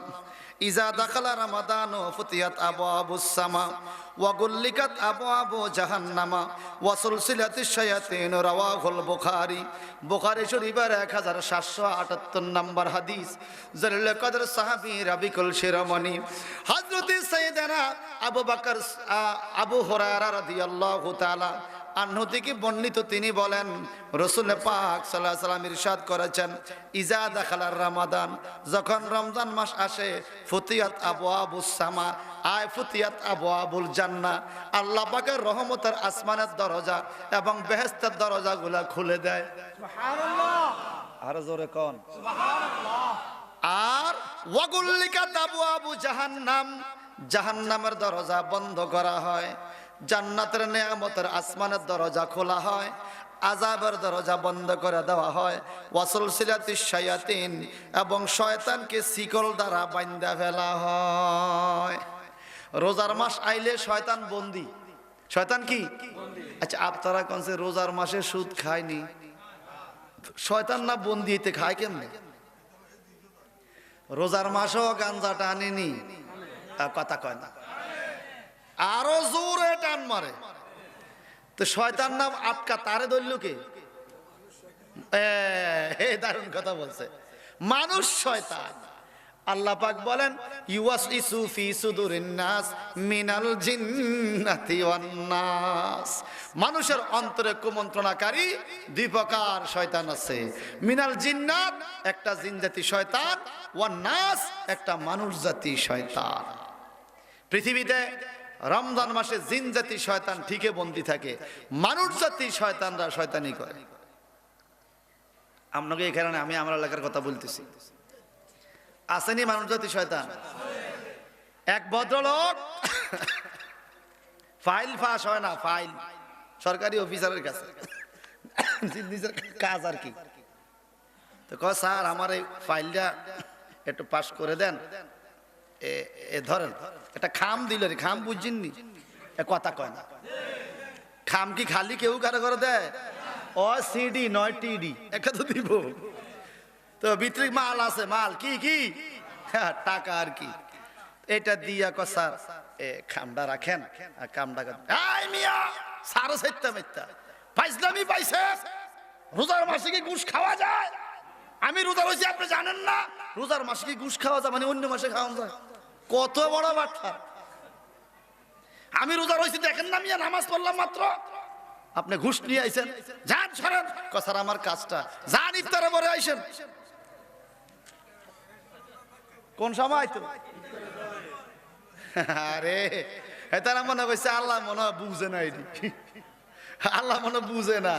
إذا دخل رمضان فتحت أبواب السماء وغلقت أبواب جهنم وسلسلت الشياطين رواه البخاري বুখারী শরীফের 1778 নম্বর হাদিস। জলিল কদর সাহাবী রাবিকুল শিরোমণি হযরত সাইয়েদনা আবু বকর আবু হুরায়রা রাদিয়াল্লাহু তাআলা আনহু থেকে বর্ণিত, তিনি বলেন রাসূল পাক সাল্লাল্লাহু আলাইহি ওয়াসাল্লাম ইরশাদ করেছেন, ইজা দাখালার রমাদান, যখন রমজান মাস আসে, ফুতিয়াত আবওয়াবুস সামা, আয় ফুতিয়াত আবওয়াবুল জান্নাহ, আল্লাহ পাকের রহমতের আসমানের দরজা এবং বেহেশতের দরজাগুলো খুলে দেয়। সুবহানাল্লাহ। আর জোরে কোন সুবহানাল্লাহ। আর ওয়াগুল্লিকাত আবওয়াবু জাহান্নাম, জাহান্নামের দরজা বন্ধ করা হয়। জান্নাতের নেয়ামতের আসমানের দরজা খোলা হয়, আযাবের দরজা বন্ধ করে দেওয়া হয়। ওয়াসুলসিলাতিশ শায়াতিন, এবং শয়তানকে শিকল দ্বারা বাঁধা ফেলা হয়। রোজার মাস আইলে শয়তান বন্দী। শয়তান কি আচ্ছা, আপনারা কোনছে রোজার মাসে সুদ খায়নি, শয়তান না বন্দী হইতে খায় কেমনে? রোজার মাসও গাঞ্জা টানেনি, কথা কয় না, আরো জোরে টান মারে। তো শয়তান নাম আটকা তারে ধরল কে? দারুণ কথা বলছে, মানুষ শয়তান। আল্লাহ পাক বলেন ইউয়াসইসু ফি সুদুরিন নাস মিনাল জিন্নাতি ওয়ান নাস, মানুষের অন্তরে কুমন্ত্রণাকারী 2 প্রকার শয়তান আছে। মিনাল জিন্নাত, একটা জিন জাতি শয়তান, ওয়ান নাস, একটা মানুষ জাতি শয়তান। পৃথিবীতে রমজান মাসে জিন জাতি শয়তান ঠিকই বন্দী থাকে, মানুষ জাতি শয়তানরা শয়তানি করে। আপনাকে এই কারণে আমি আমার এলাকার কথা বলতেছি, আসেনি মানুষ জাতি শয়তান। এক ভদ্রলোক ফাইল ফাঁস হয় না, ফাইল সরকারি অফিসারের কাছে, নিজের কাজ আর কি। তো কয় স্যার আমার এই ফাইলটা একটু পাস করে দেন। ধরেন একটা খাম দিল রে, খাম বুঝিনি, কথা কয় না। খাম কি খালি কেউ কারো করে দেয়? ও সিডি নয় টিডি একটা তো দিব। তো ভিতরে মাল আছে, মাল কি কি টাকা আর কি। এটা দিয়া ক স্যার খামটা রাখেন, কামটা মিয়া সারো সেটা মেত্তা ফাইজলামি পাইছে। রোজার মাসে কি ঘুষ খাওয়া যায়? আমি রোজা রয়েছি, আপনি জানেন না? রোজার মাসে কি ঘুষ খাওয়া যায়? মানে অন্য মাসে খাওয়া যায়? কত বড় বাট্টা! আমি রোজা রয়েছি দেখেন না মিয়া, নামাজ পড়লাম মাত্র, আপনি ঘুষ নিয়ে আইছেন। যান সরেন, স্যার আমার কাজটা, যান ইফতারে পরে আইছেন। কোন সময় তো আরে এটার মনে হয়েছে আল্লাহ মনে হয় বুঝে না, আল্লাহ মনে বুঝে না।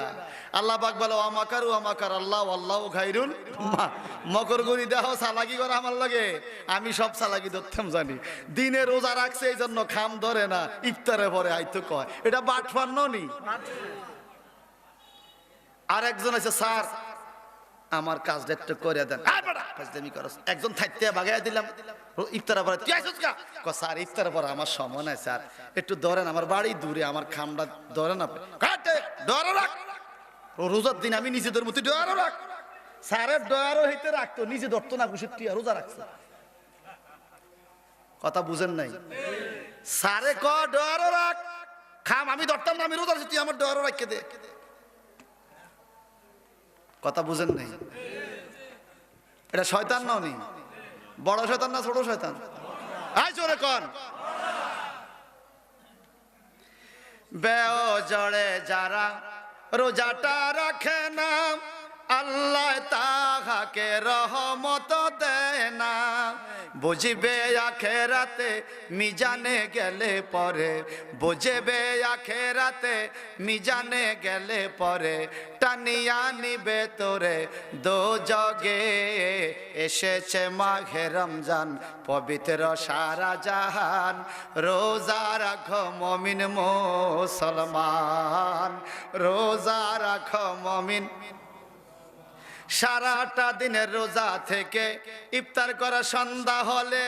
আল্লাহ পাক বলে আমাকারু আমাকার আল্লাহ আল্লাহু খায়রুল মকর গরি দেহ চালাকি করে আমার লাগে, আমি সব চালাকি ধরতাম জানি। দিনে রোজা রাখছে এই জন্য খাম ধরে না, ইফতারে পরে আইতো কয়, এটা বাটফার ননি। আর একজন আছে, স্যার আমার কাজটা একটু করে দেন। একজন থাকতে বাগাই দিলাম, ইফতার পরে স্যার ইফতার পরে আমার সময় নাই স্যার, একটু ধরেন, আমার বাড়ি দূরে, আমার খামটা ধরেন আপনি। ডর রাখ, রোজার দিন আমি নিজে ধরবো, তুই ডর রাখ। স্যারের ডয়ারও হইতে রাখতো, নিজে ধরতো না, ঘুষের টিয়া রোজা রাখছে। কথা বুঝেন নাই? স্যারে ক ডয়ারও রাখ, খাম আমি ধরতাম না, আমি রোজা রাখছি, তুই আমার ডয়ারও রাখকে দে। কথা বুঝেন নাই? এটা শয়তান নাও নি, বড় শয়তান না ছোট শয়তান? আই জোরে কোন বেও জড়ে যারা রোজাটা রাখে না, আল্লাহ তাহাকে রহমত দেয় না, বুঝবে আখেরাতে মিজানে গেলে পরে, বুঝবে আখেরাতে মিজানে গেলে পরে, টানিয়া নিবে তোরে দোজগে। এসেছে মাঘে রমজান পবিত্র সারা জাহান, রোজা রাখো মুমিন মুসলমান, রোজা রাখো মুমিন। সারাটা দিনের রোজা থেকে ইফতার করা সন্ধ্যা হলে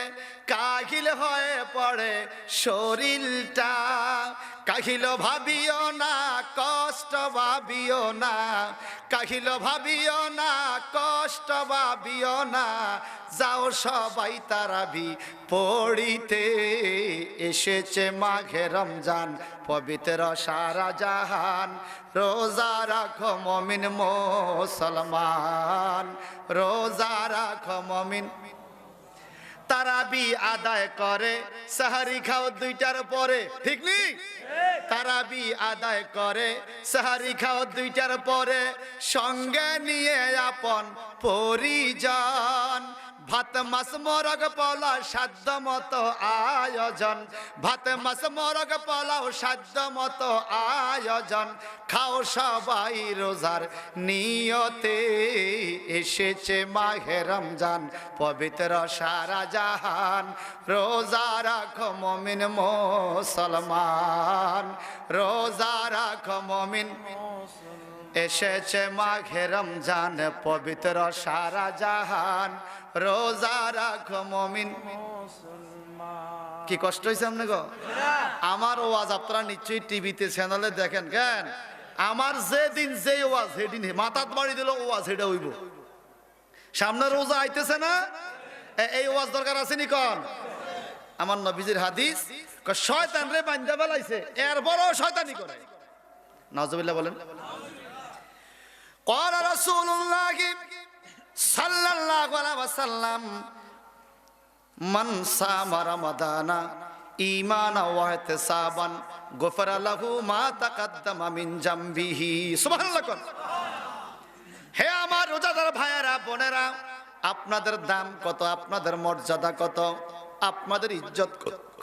কাহিল হয়ে পড়ে শরীরটা। কাহিল ভাবিও না, কষ্ট ভাবিও না, কাহিল ভাবিও না, কষ্ট ভাবিও না, যাও সবাই তারাবি পড়িতে। এসেছে মাঘে রমজান পবিত্র সারা জাহান, রোজা রাখো মুমিন মুসলমান, রোজা রাখো মুমিন। তারাবি আদায় করে সাহারি খাও 2টার পরে, ঠিক নি? তারাবি আদায় করে সাহারি খাও 2টার পরে, সঙ্গে নিয়ে আপন পরিজন। ভাত মাছ মোরগ পোলাও সাধ্য মতো আয়োজন, ভাত মাছ মোরগ পোলাও সাধ্য মতো আয়োজন, খাও সবাই রোজার নিয়তে। এসেছে মাহে রমজান পবিত্র সারা জাহান, রোজা রাখো মুমিন মুসলমান, রোজা রাখো মুমিন। এসেছে মাঘে রমজান পবিত্র সারা জাহান, রোজা রাখো মুমিন। কি কষ্ট হয়েছে আপনি গো? আমার ওয়াজ আপনারা নিশ্চয়ই টিভিতে চ্যানেলে দেখেন। কেন? আমার যেদিন যে ওয়াজ সেদিন মাথাত বাড়ি দিল ওয়াজ সেটা হইব। সামনে রোজা আইতেছে না, এই ওয়াজ দরকার আছে নি? কন আমার নবীজির হাদিস, শয়তান রে বান্ধা ফেলাইছে, এর বড় শয়তানি করে। নাউজুবিল্লাহ বলেন। قال رسول الله صلى الله عليه وسلم من صام رمضان إيمانا واحتسابا غفر له ما تقدم من ذنبه। সুবহানাল্লাহ। হে আমার রোজাদার ভাইয়েরা বোনেরা, আপনাদের দাম কত, আপনাদের মর্যাদা কত, আপনাদের ইজ্জত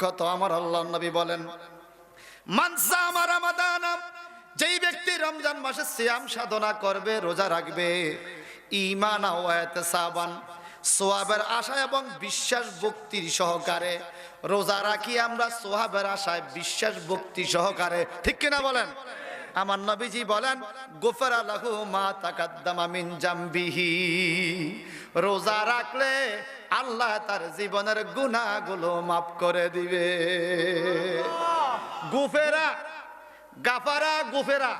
কত। আমার আল্লাহর নবী বলেন, মান সামা রমাদান, যেই ব্যক্তি রমজান মাসে সিয়াম সাধনা করবে, রোজা রাখবে, ঈমান ওয়া ইহতিসাবান, সওয়াবের আশা এবং বিশ্বাস ভক্তির সহকারে রোজা রাখি আমরা, সওয়াবের আশায় বিশ্বাস ভক্তি সহকারে, ঠিক কিনা বলেন? আমার নবীজি বলেন, গুফরা লাহু মা তাকাদ্দামা মিন জামবিহি, রোজা রাখলে আল্লাহ তার জীবনের গুনাহগুলো মাফ করে দিবে। গুফেরা, গাফারা, গুফেরা,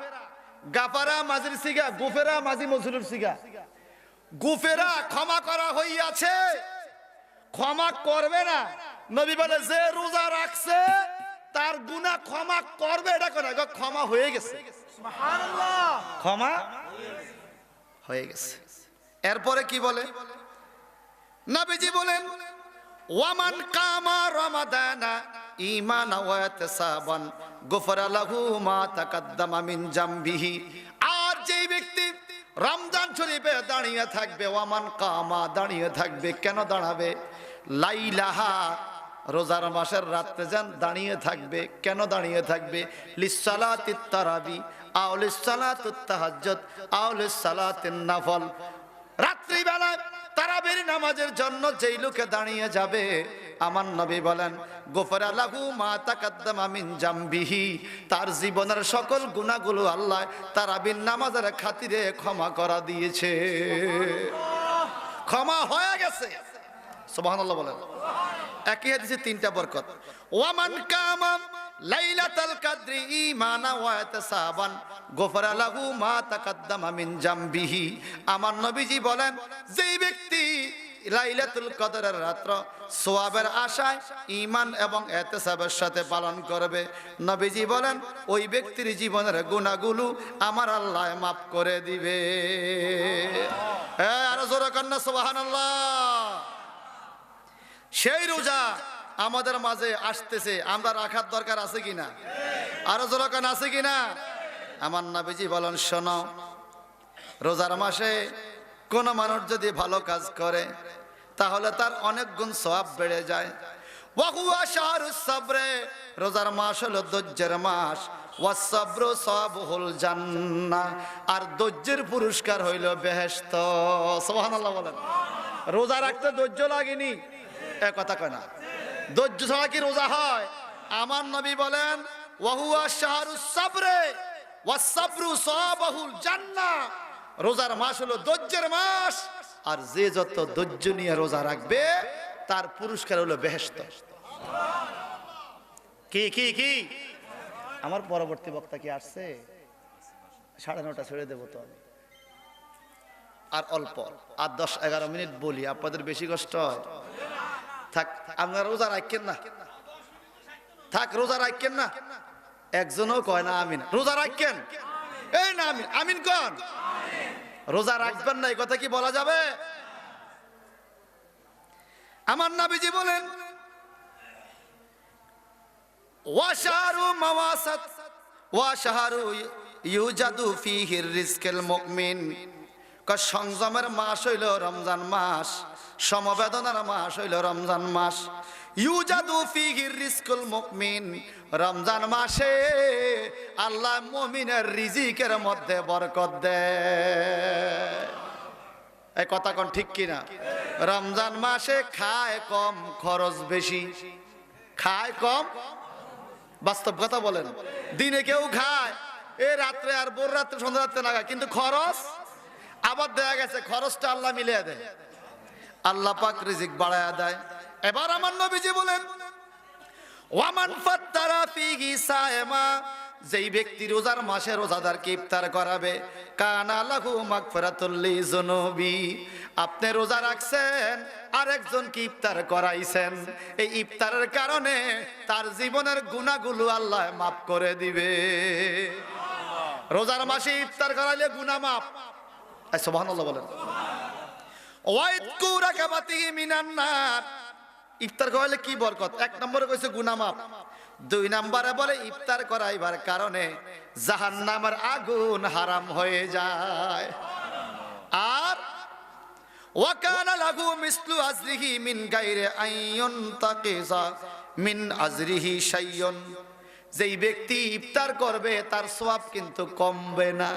গাফারা মাজির সিগা, গুফেরা মাজি মজুরের সিগা। গুফেরা ক্ষমা করা হইয়াছে, ক্ষমা করবে না। নবী বলে যে রোজা রাখছে তার গুনাহ ক্ষমা করবে, এটা করে ক্ষমা হয়ে গেছে। সুবহানাল্লাহ, ক্ষমা হয়ে গেছে। এরপরে কি বলে নবীজি বলেন, ওয়ামান কামা রমাদানা ঈমানা ওয়া ইহতিসাবান গুফরা লাহু মা তাকাদ্দামা মিন জামবিহি। আর যেই ব্যক্তি রমজান শরীফে দাঁড়িয়ে থাকবে, ওয়ামান কামা দাঁড়িয়ে থাকবে, কেন দাঁড়াবে? লাইলাহা, রোজার মাসের রাত্রে যান দাঁড়িয়ে থাকবে। কেন দাঁড়িয়ে থাকবে? লিসসালাতিত তারাবি আও লিসসালাতুত তাহাজ্জুদ আও লিসসালাতিন নাফল। রাত্রি বেলায় তারাবির নামাজের জন্য যেই লোকে দাঁড়িয়ে যাবে, আমার নবী বলেন, গুফরা লাহু মা তাকাদ্দামা মিন জামবিহি, তার জীবনের সকল গুনাহগুলো আল্লাহ তারাবির নামাজের খাতিরে ক্ষমা করা দিয়েছে, ক্ষমা হয়ে গেছে। সুবহানাল্লাহ বলেন। একই হাদিসে 3টা বরকত। ওয়ামান কামা লাইলাতুল কদরি ঈমানা ওয়া ইহতিসাবান গুফরা লাহু মা তাকাদ্দামা মিন জামবিহি। আমার নবীজি বলেন, যেই ব্যক্তি লাইলাতুল কদরের রাত্র সওয়াবের আশায় ঈমান এবং ইহতিসাবের সাথে পালন করবে, নবীজি বলেন ওই ব্যক্তির জীবনের গুনাহগুলো আমার আল্লাহ মাফ করে দিবে। আরো জোরে কন্না সুবহানাল্লাহ। সেই রোজা আমাদের মাঝে আসতেছে, আমরা রাখার দরকার আছে কিনা? আরো জোরে কন্না আছে কিনা? আমার নবীজি বলেন, শোনো, রোজার মাসে কোন মানুষ যদি ভালো কাজ করে তাহলে তার অনেক গুণ সওয়াব বেড়ে যায়। ওয়া হুয়া শাহরুস সাবরে, রোজার মাস হলো ধৈর্যের মাস। ওয়াস সাবরু সাবহুল জান্নাহ, আর ধৈর্যের পুরস্কার হইল বেহেশত। সুবহানাল্লাহ বলেন। রোজা রাখতে ধৈর্য লাগেনি, এ কথা কয় না। ধৈর্য ছাড়া কি রোজা হয়? আমার নবী বলেন ওয়া হুয়া শাহরুস সাবরে ওয়াস সাবরু সাবহুল জান্নাহ, রোজার মাস হলো ধৈর্যের মাস, আর যে যত ধৈর্য নিয়ে রোজা রাখবে তার পুরস্কার হলো বেহেশত। কি কি কি আমার পরবর্তী বক্তা কি আসছে? 9:30 ছেড়ে দেবো তো আমি, আর অল্প, আর 10-11 মিনিট বলি, আপনাদের বেশি কষ্ট হয়। থাক, আপনারা রোজা রাখেন না, থাক রোজা রাখেন না। একজনও কয় না আমিন। রোজা রাখেন, এই না আমিন, আমিন কোন? রোজা রাখবেন না এই কথা কি বলা যাবে? আমার নবীজি বলেন ওয়া শাহরু মাওয়াসাত ওয়া শাহরু ইউজাদু ফীহি রিজকুল মুমিন, সংযমের মাস হইল রমজান মাস, সমবেদনার মাস হইল রমজান মাস। ইউজাদু ফীহি রিজকুল মুমিন, রমজান মাসে আল্লাহ মুমিনের রিজিকের মধ্যে বরকত দেয়। এই কথা কোন ঠিক কিনা? রমজান মাসে খায় কম, খরচ বেশি। খায় কম, বাস্তব কথা বলেন। দিনে কেউ খায় এই রাত্রে, আর ভোর রাত্রে, সন্ধ্যা রাত্রে না খায়, কিন্তু খরচ আবার দেয়া গেছে, খরচটা আল্লাহ মিলিয়ে দেয়, আল্লাহ পাক রিজিক বাড়ায়া দেয়। এবার আমার নবীজি বলেন ওয়ামান ফাত্তারা ফীহি সায়মা, যেই ব্যক্তি রোজার মাসে রোজাদারকে ইফতার করাবে, কানা লাহু মাগফিরাতুল লিযুনুবি, আপনি রোজা রাখছেন আর একজনকে ইফতার করাইছেন, এই ইফতারের কারণে তার জীবনের গুনাহগুলো আল্লাহ মাফ করে দিবে। রোজার মাসে ইফতার করাইলে গুনাহ মাফ। সুবহানাল্লাহ বলেন। ওয়াইদকু রাকাবাতিহি মিনান নার, ইফতার করাইলে কি বরকত? 1 নম্বরে কইছে গুনাহ মাফ, 2 নম্বরে বলে ইফতার করাইবার কারণে জাহান্নামের আগুন হারাম হয়ে যায়। আর ওয়াকানা লাহু মিসলু আজরিহি মিন গায়রি আইয়ুন তাকিজা মিন আজরিহি শাইয়ুন, যেই ব্যক্তি ইফতার করবে তার সওয়াব কিন্তু কমবে না।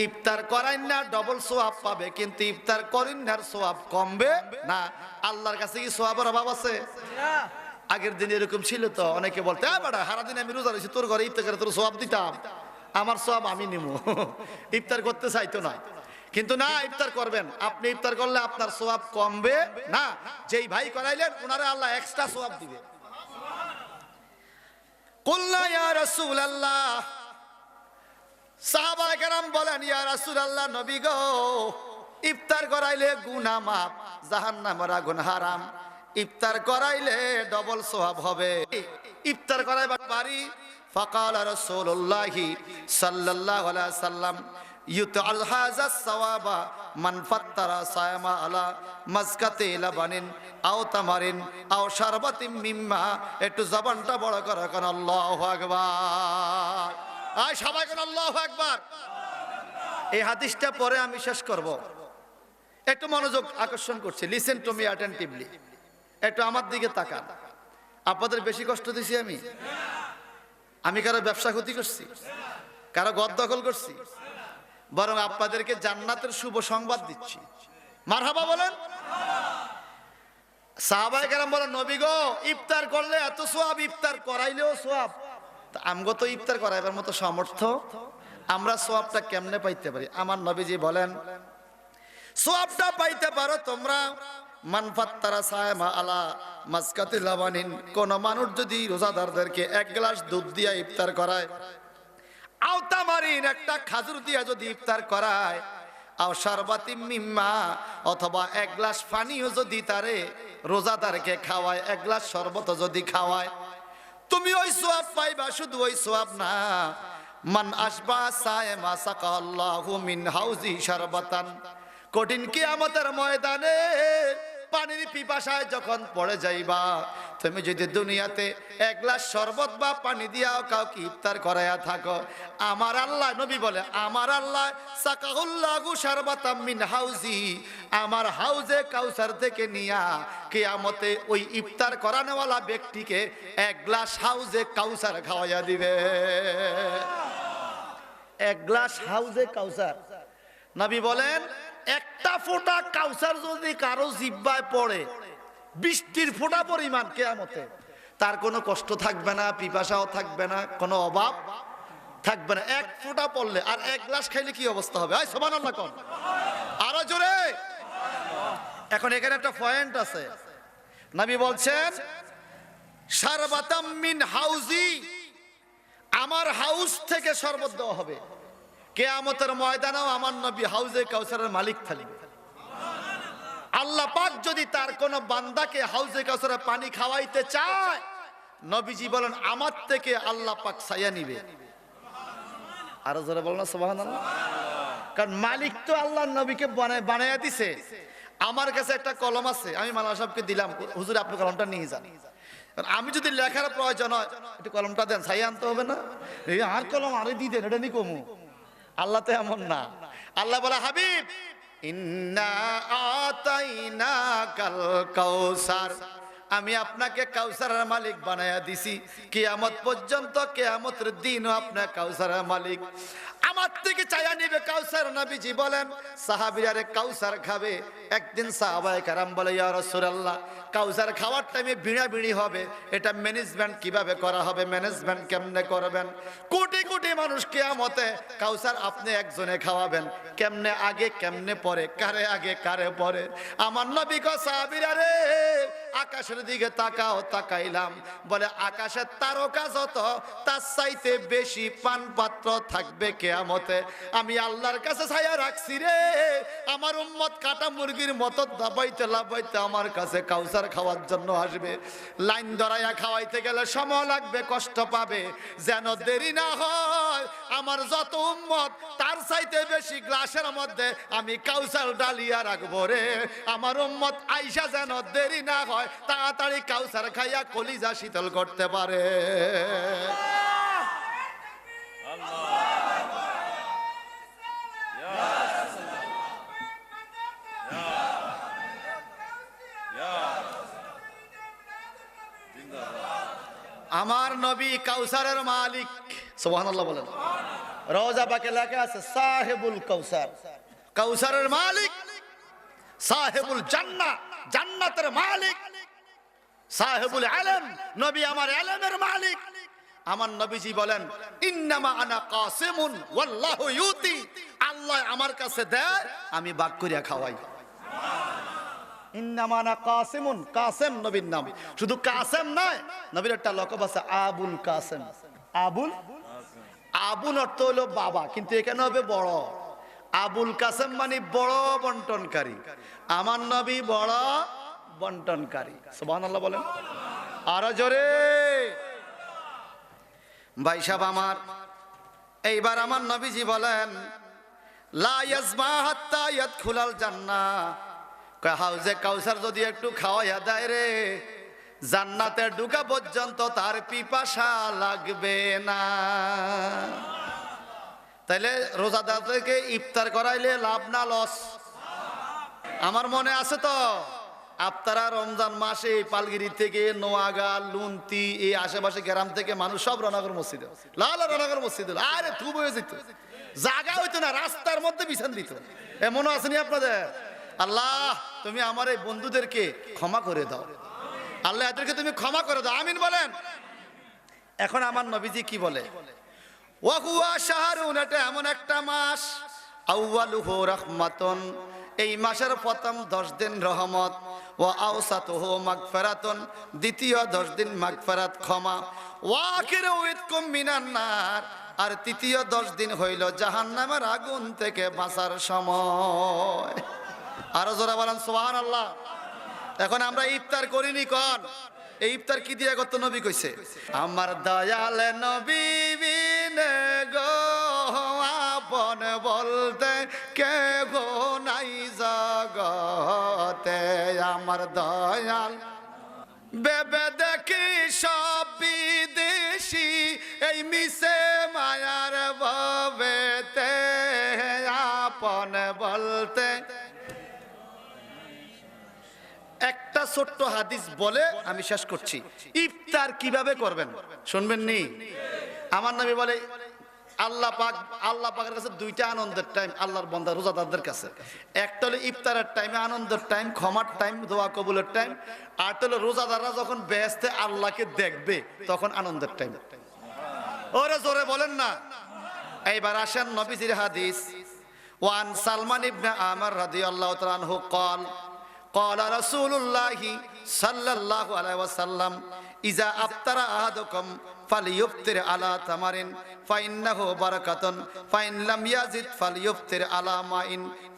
ইফতার করাই না ডবল সওয়াব পাবে, কিন্তু ইফতার করেন না সওয়াব কমবে না। আল্লাহর কাছে কি সওয়াবের অভাব আছে? আগের দিন এরকম ছিল তো, অনেকে বলতে বাড়া সারা দিন আমি রোজা রয়েছি, তোর ঘরে ইফতার করে তোর সওয়াব দিতাম, আমার সওয়াব আমি নিব। ইফতার করতে চাইতো না, কিন্তু না, ইফতার করবেন। আপনি ইফতার করলে আপনার সওয়াব কমবে না, যেই ভাই করাইলেন ওনারে আল্লাহ এক্সট্রা সওয়াব দিবে। কুলনা ইয়া রাসূলুল্লাহ, সাহাবায়ে কেরাম বলেন ইয়া রাসূলুল্লাহ, নবী গো, ইফতার করাইলে গুনাহ মাফ, জাহান্নামের আগুন হারাম, ইফতার করাইলে ডবল সওয়াব হবে, ইফতার করাইবার পারি? ফাকালা রাসূলুল্লাহ সাল্লাল্লাহু আলাইহি ওয়াসাল্লাম ইউতআল হাযাস সাওয়াবা মান ফাত্তারা সায়ামা আলা মাসকাতি লাবানিন আও তামারিন আও শারবাতিন মিম্মা। একটু জবানটা বড় করে কোন আল্লাহু আকবার। আয় সবাই কোন আল্লাহু আকবার। এই হাদিসটা পরে আমি শেষ করব, একটু মনোযোগ আকর্ষণ করছি, লিসেন টু মি অ্যাটেনটিভলি, একটু আমার দিকে তাকান। আপনাদের বেশি কষ্ট দিছি আমি? আমি কারো ব্যবসা ক্ষতি করছি? কারো ঘর দখল করছি? বরং আপনাদেরকে জান্নাতের শুভ সংবাদ দিচ্ছি। মারহাবা বলেন। সাহাবায়ে কেরাম বলেন নবী গো, ইফতার করলে এত সওয়াব, ইফতার করাইলেও সওয়াব। আমগো তো ইফতার করাইবার মতো সামর্থ্য, আমরা সওয়াবটা কেমনে পাইতে পারি? আমার নবীজি বলেন সওয়াবটা পাইতে পারো তোমরা মান ফাত্তারা সায়ামা আলা মাসকাতি লাবানিন, কোন মানুষ যদি রোজাদারদেরকে 1 গ্লাস দুধ দিয়া ইফতার করায়, আও তামারিন, একটা খাজুর দিয়া যদি ইফতার করায়, আও শারবাতিম মিম্মা, অথবা 1 গ্লাস পানিও যদি তারে রোজাদারকে খাওয়ায়, 1 গ্লাস শরবত যদি খাওয়ায়, তুমি ওই সওয়াব পাইবা। শুধু ওই সওয়াব না, মান আশবা সায়মা সাকাল্লাহু মিন হাউজি শারবাতান, কঠিন কিয়ামতের ময়দানে পানির পিপাসায় যখন পড়ে যাইবা, তুমি যদি দুনিয়াতে এক গ্লাস শরবত বা পানি দিয়াও কাউকে ইফতার করাইয়া থাকো, আমার আল্লাহ, নবী বলে, আমার আল্লাহ সাকাহুল্লাহু শারবাতাম মিন হাউজি, আমার হাউজে কাউসার থেকে নিয়া কিয়ামতে ওই ইফতার করানোওয়ালা ব্যক্তিকে এক গ্লাস হাউজে কাউসার খাওয়াইয়া দিবে। এক গ্লাস হাউজে কাউসার। নবী বলেন, একটা ফোঁটা কাউসার যদি কারো জিহ্বায় পড়ে, বৃষ্টির ফোঁটা পরিমাণ কিয়ামতে, তার কোনো কষ্ট থাকবে না, পিপাসাও থাকবে না, কোনো অভাব থাকবে না। এক ফোঁটা পড়লে, আর এক গ্লাস খাইলে কি অবস্থা হবে? আয় সুবহানাল্লাহ কোন, আরো জোরে। এখন এখানে একটা পয়েন্ট আছে। নবী বলছেন শারবাতাম মিন হাউজি, আমার হাউস থেকে শরবত দেওয়া হবে। কিয়ামতের ময়দানেও আমার নবী হাউজে কাউসারের মালিক থাকবে। আল্লাহ পাক যদি তার কোন বান্দাকে হাউজে কাউসারের পানি খাওয়াইতে চায়, নবীজি বলেন আমার থেকে আল্লাহ পাক ছায়া নিবে। আরো জোরে বলেন না সুবহানাল্লাহ। কারণ মালিক তো আল্লাহ নবীকে বানায়া দিছে। আমার কাছে একটা কলম আছে, আমি মাওলানা সাহেবকে দিলাম, হুজুর আপনি কলমটা নিয়ে যান। আমি যদি লেখার প্রয়োজন হয়, একটু কলমটা দেন, ছায়া আনতে হবে না? এই আর কলম আরে দিয়ে দেন, এটা নি কমু। আল্লাহ তো এমন না। আল্লাহ বলে, হাবিব ইন্না আতাইনাকাল কাউসার, আমি আপনাকে কাউসারের মালিক বানায়া দিছি। কিয়ামত পর্যন্ত, কিয়ামতের দিনও আপনার কাউসারের মালিক। আমার থেকে চায়া নিবে কাউসার। নবীজি বলেন সাহাবীরা রে কাউসার খাবে। একদিন সাহাবায়ে কেরাম বলে, ইয়া রাসূলুল্লাহ, কাউসার খাওয়ার টাইমে ভিড়াভিড়ি হবে, এটা ম্যানেজমেন্ট কিভাবে করা হবে? ম্যানেজমেন্ট কেমনে করবেন? কোটি কোটি মানুষ কিয়ামতে, কাউসার আপনি একজনে খাওয়াবেন, কেমনে আগে কেমনে পরে, কারে আগে কারে পরে? আমার নবী কয়, সাহাবীরা রে আকাশের দিকে তাকাও। তাকাইলাম, বলে আকাশের তারকা যত, তার চাইতে বেশি পান পাত্র থাকবে কিয়ামতে। আমি আল্লাহর কাছে ছায়া রাখছি রে, আমার উম্মত কাটা মুরগির মতো দাবাইতে লাবাইতে আমার কাছে কাউসার খাওয়ার জন্য আসবে। লাইন ধরাইয়া খাওয়াইতে গেলে সময় লাগবে, কষ্ট পাবে, যেন দেরি না হয়। আমার যত উম্মত, তার চাইতে বেশি গ্লাসের মধ্যে আমি কাউসার ডালিয়া রাখবো রে। আমার উম্মত আইসা যেন দেরি না হয়, তাড়াতাড়ি কাউসার খাইয়া কলিজা শীতল করতে পারে। আমার নবী কাউসারের মালিক। সুবহানাল্লাহ বলেন। রওজা পাকে লেখা আছে সাহেবুল কাউসার, কাউসারের মালিক, সাহেবুল জান্নাহ, জান্নাতের মালিক, সাহেবুল ইলম, নবী আমার ইলমের মালিক। আমার নবীজি বলেন ইন্নামা আনা কাসিমুন ওয়াল্লাহু ইউতি, আল্লাহ আমার কাছে দেয়, আমি ভাগ করিয়া খাওয়াই। ইন্নামা আনা কাসিমুন, কাসেম নবীর নাম। শুধু কাসেম নয়, নবীর একটা লকব আছে আবুল কাসেম। আবুল, আবুল অর্থ হলো বাবা, কিন্তু এখানে হবে বড়। আবুল কাসেম মানে বড় বন্টনকারী। আমার নবী বড় বন্টনকারী। সুবহানাল্লাহ বলেন আরো জোরে। ভাই সাহেব আমার, এইবার আমার নবীজি বলেন লা ইয়াজমা হাত্তা ইয়াদখুলাল জান্নাহ, হাউজে কাউসার যদি একটু খাওয়াইয়া দেয় রে, জান্নাতে ঢুকা পর্যন্ত তার পিপাসা লাগবে না। তাইলে রোজাদারদেরকে ইফতার করাইলে লাভ না লস? আমার মনে আছে তো, আপনারা রমজান মাসে পালগিরি থেকে, নোয়াগাঁ, লুন্তি, এই আশেপাশে গ্রাম থেকে মানুষ সব রণাগর মসজিদে, লাল রণাগর মসজিদে, আরে থুব হয়ে যেত, জায়গা হইতো না, রাস্তার মধ্যে বিছান দিত। এমনও আসেনি আপনাদের? আল্লাহ তুমি আমার এই বন্ধুদেরকে ক্ষমা করে দাও, আল্লাহ এদেরকে তুমি ক্ষমা করে দাও, আমিন বলেন। এখন আমার নবীজি কি বলে, ওয়াহুয়া শাহরুন, এটা এমন একটা মাস, আউয়ালুহু রাহমাতুন, এই মাসের প্রথম 10 দিন রহমত, ওয়া আওসাতুহু মাগফিরাতুন, দ্বিতীয় 10 দিন মাগফিরাত ক্ষমা, ওয়া আখিরু ইতকুম মিনান নার, আর তৃতীয় 10 দিন হইল জাহান্নামের আগুন থেকে বাঁচার সময়। আরো জোরে বলেন সুবহানাল্লাহ। এখন আমরা ইফতার করিনি কোন, এই ইফতার কি দিয়ে করতে নবী কইছে, আমার দয়াল নবী বিনে গো আপন বলতে কে গো নাই জগতে, আমার আমার দয়াল। বেবে দেখি সব বিদেশি এই মিশে মায়ার ভবেতে আপন বলতে। একটা ছোট্ট হাদিস বলে আমি শেষ করছি। ইফতার কিভাবে করবেন শুনবেন নি? আমার নবী বলে আল্লাহ পাকের কাছে দুইটা আনন্দের টাইম আল্লাহর বান্দা রোজাদারদের কাছে। একটা হলো ইফতারের টাইমে আনন্দের টাইম, ক্ষমার টাইম, দোয়া কবুলের টাইম। আর হলো রোজাদাররা যখন বেহেশতে আল্লাহকে দেখবে তখন আনন্দের টাইম। ওরে জোরে বলেন না। এইবার আসেন নবীজির হাদিস। ওয়ান সালমান ইবনে আমর রাদিয়াল্লাহু তাআলা আনহু قال قال رسول الله صلى الله عليه وسلم إذا أفطر أحدكم فليفطر على تمر فإنه بركة فإن لم يزد فليفطر على ماء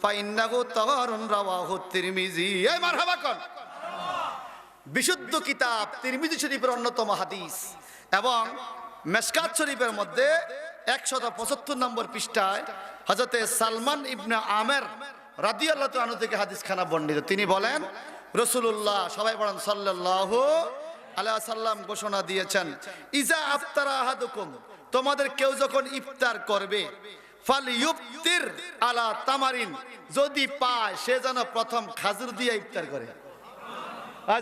فإنه طهور رواه الترمذي। এই মারহাবা কোন বিশুদ্ধ কিতাব তিরমিজি শরীফের অন্যতম হাদিস এবং মেশকাত শরীফের মধ্যে 175 নম্বর পৃষ্ঠায় হযরতে সালমান ইবনে আমের রাদিয়াল্লাহু তাআলা আনহু থেকে হাদিস খানা বর্ণিত। তিনি বলেন রাসূলুল্লাহ সবাই বলেন সাল্লাল্লাহু আলাইহি ওয়াসাল্লাম ঘোষণা দিয়েছেন, ইজা আফতারা আহাদুকুম তোমাদের কেউ যখন ইফতার করবে, ফালইফতির আলা তামারিন যদি পায় সে যেন প্রথম খাজুর দিয়ে ইফতার করে।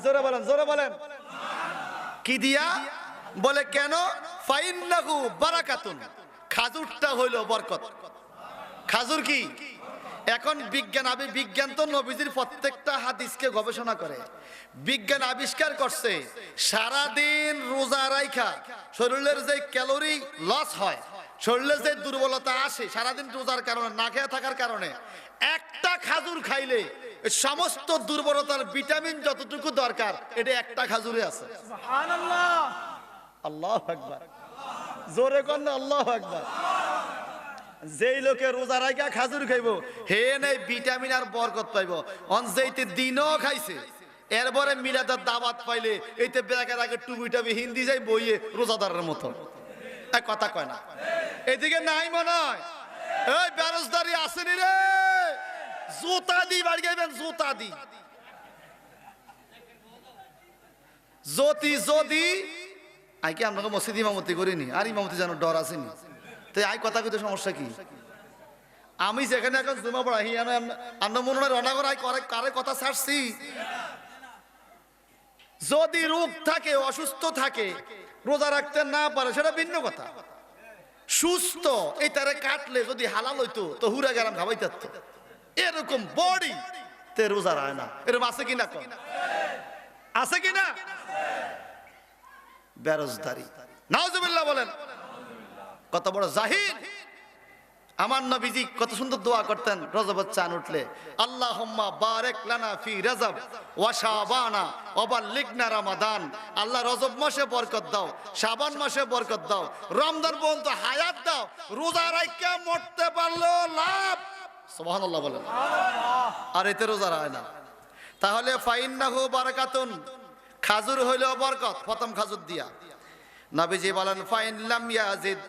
জোরে বলেন, জোরে বলেন। কি দিয়া? বলে কেন? ফাইন্নাহু বারাকাতুন, খাজুরটা হইল বরকত। খাজুর কি? এখন বিজ্ঞান তো নবীজির প্রত্যেকটা হাদিসকে গবেষণা করে। বিজ্ঞান আবিষ্কার করছে সারাদিন রোজা রাইখা শরীরের যে ক্যালোরি লস হয়, শরীরের যে দুর্বলতা আসে সারাদিন রোজার কারণে, না খেয়ে থাকার কারণে, একটা খাজুর খাইলে সমস্ত দুর্বলতার ভিটামিন যতটুকু দরকার এটা একটা খাজুরে আছে। সুবহানাল্লাহ, আল্লাহু আকবার। জোরে কর আল্লাহু আকবার। যেই লোকে রোজা রাখা খাজুর খাইব হে নেই ভিটামিন আর বরকত পাইব। অন যেইতে দিনও খাইছে এরপরে মিলাদের দাওয়াত পাইলে এইতে বেকার আগে টুবি টাবি হিন্দি যাই বইয়ে রোজাদারের মতো এক কথা কয় না। এদিকে নাই মনে হয় এই বেরোজগারি আসেনি রে, জুতা দি বাড়ি গাইবেন, জুতা দি যদি আইকে আপনাকে মসজিদ ইমামতি করিনি আর ইমামতি যেন ডর আসেনি। তো আই কথা কইতে সমস্যা কি? আমি যেখানে এখন জুমা পড়াই আমরা মনে হয় রনাগর আই কারে কথা ছাড়ছি। যদি রোগ থাকে, অসুস্থ থাকে, রোজা রাখতে না পারে সেটা ভিন্ন কথা। সুস্থ এই তারে কাটলে যদি হালাল হইতো তো হুরা গেলাম খাবাই থাকতো। এরকম বডি তে রোজা রায় না, এরকম আছে কিনা? আছে কিনা? বেরোজগারি নাউজুবিল্লাহ বলেন। কত বড় জাহিল। আমার নবীজি কত সুন্দর দোয়া করতেন রজবের চাঁদ উঠলে, আল্লাহুম্মা বারিক লানা ফি রজব ওয়া শাবানা ওয়া বাল্লিগনা রমাদান। আল্লাহ রজব মাসে বরকত দাও, শাবান মাসে বরকত দাও, রমজান পর্যন্ত হায়াত দাও, রোজা রাইখা মরতে পারলো লাভ। সুবহানাল্লাহ বলেন। আর এতে রোজা রায় না, তাহলে ফাইন্নাহু বারাকাতুন, খাজুর হইল বরকত। প্রথম খাজুর দিয়া নবীজি বলেন ফাইন লাম ইয়াজিদ,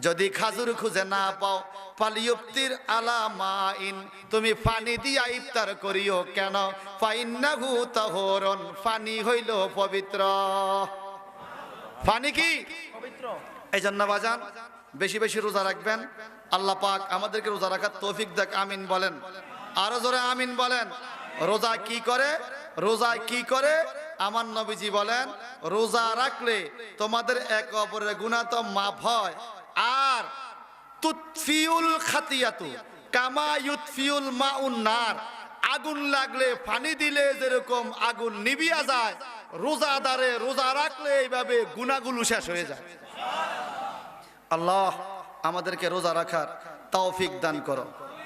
যদি খাজুর খুঁজে না পাও, ফালিয়ুফতির আলা মাইন, তুমি পানি দিয়া ইফতার করিও। কেন? ফাইন্নাহু তাহুরুন, পানি হইল পবিত্র। পানি কি? পবিত্র। এই জন্য বাজান বেশি বেশি রোজা রাখবেন। আল্লাহ পাক আমাদেরকে রোজা রাখার তৌফিক দেখ, আমিন বলেন। আরো জোরে আমিন বলেন। রোজা কি করে? রোজা কি করে? আমার নবীজি বলেন রোজা রাখলে তোমাদের এক অপরের গুনাহ তো মাফ হয়, আর তুতফিউল খাতিয়াতু কামা ইউতফিউল মাউন নার, আগুন লাগলে পানি দিলে যেরকম আগুন নিভিয়া যায়, রোজাদারে রোজা রাখলে এইভাবে গুনাহগুলো শেষ হয়ে যায়। আল্লাহ আমাদেরকে রোজা রাখার তৌফিক দান করো।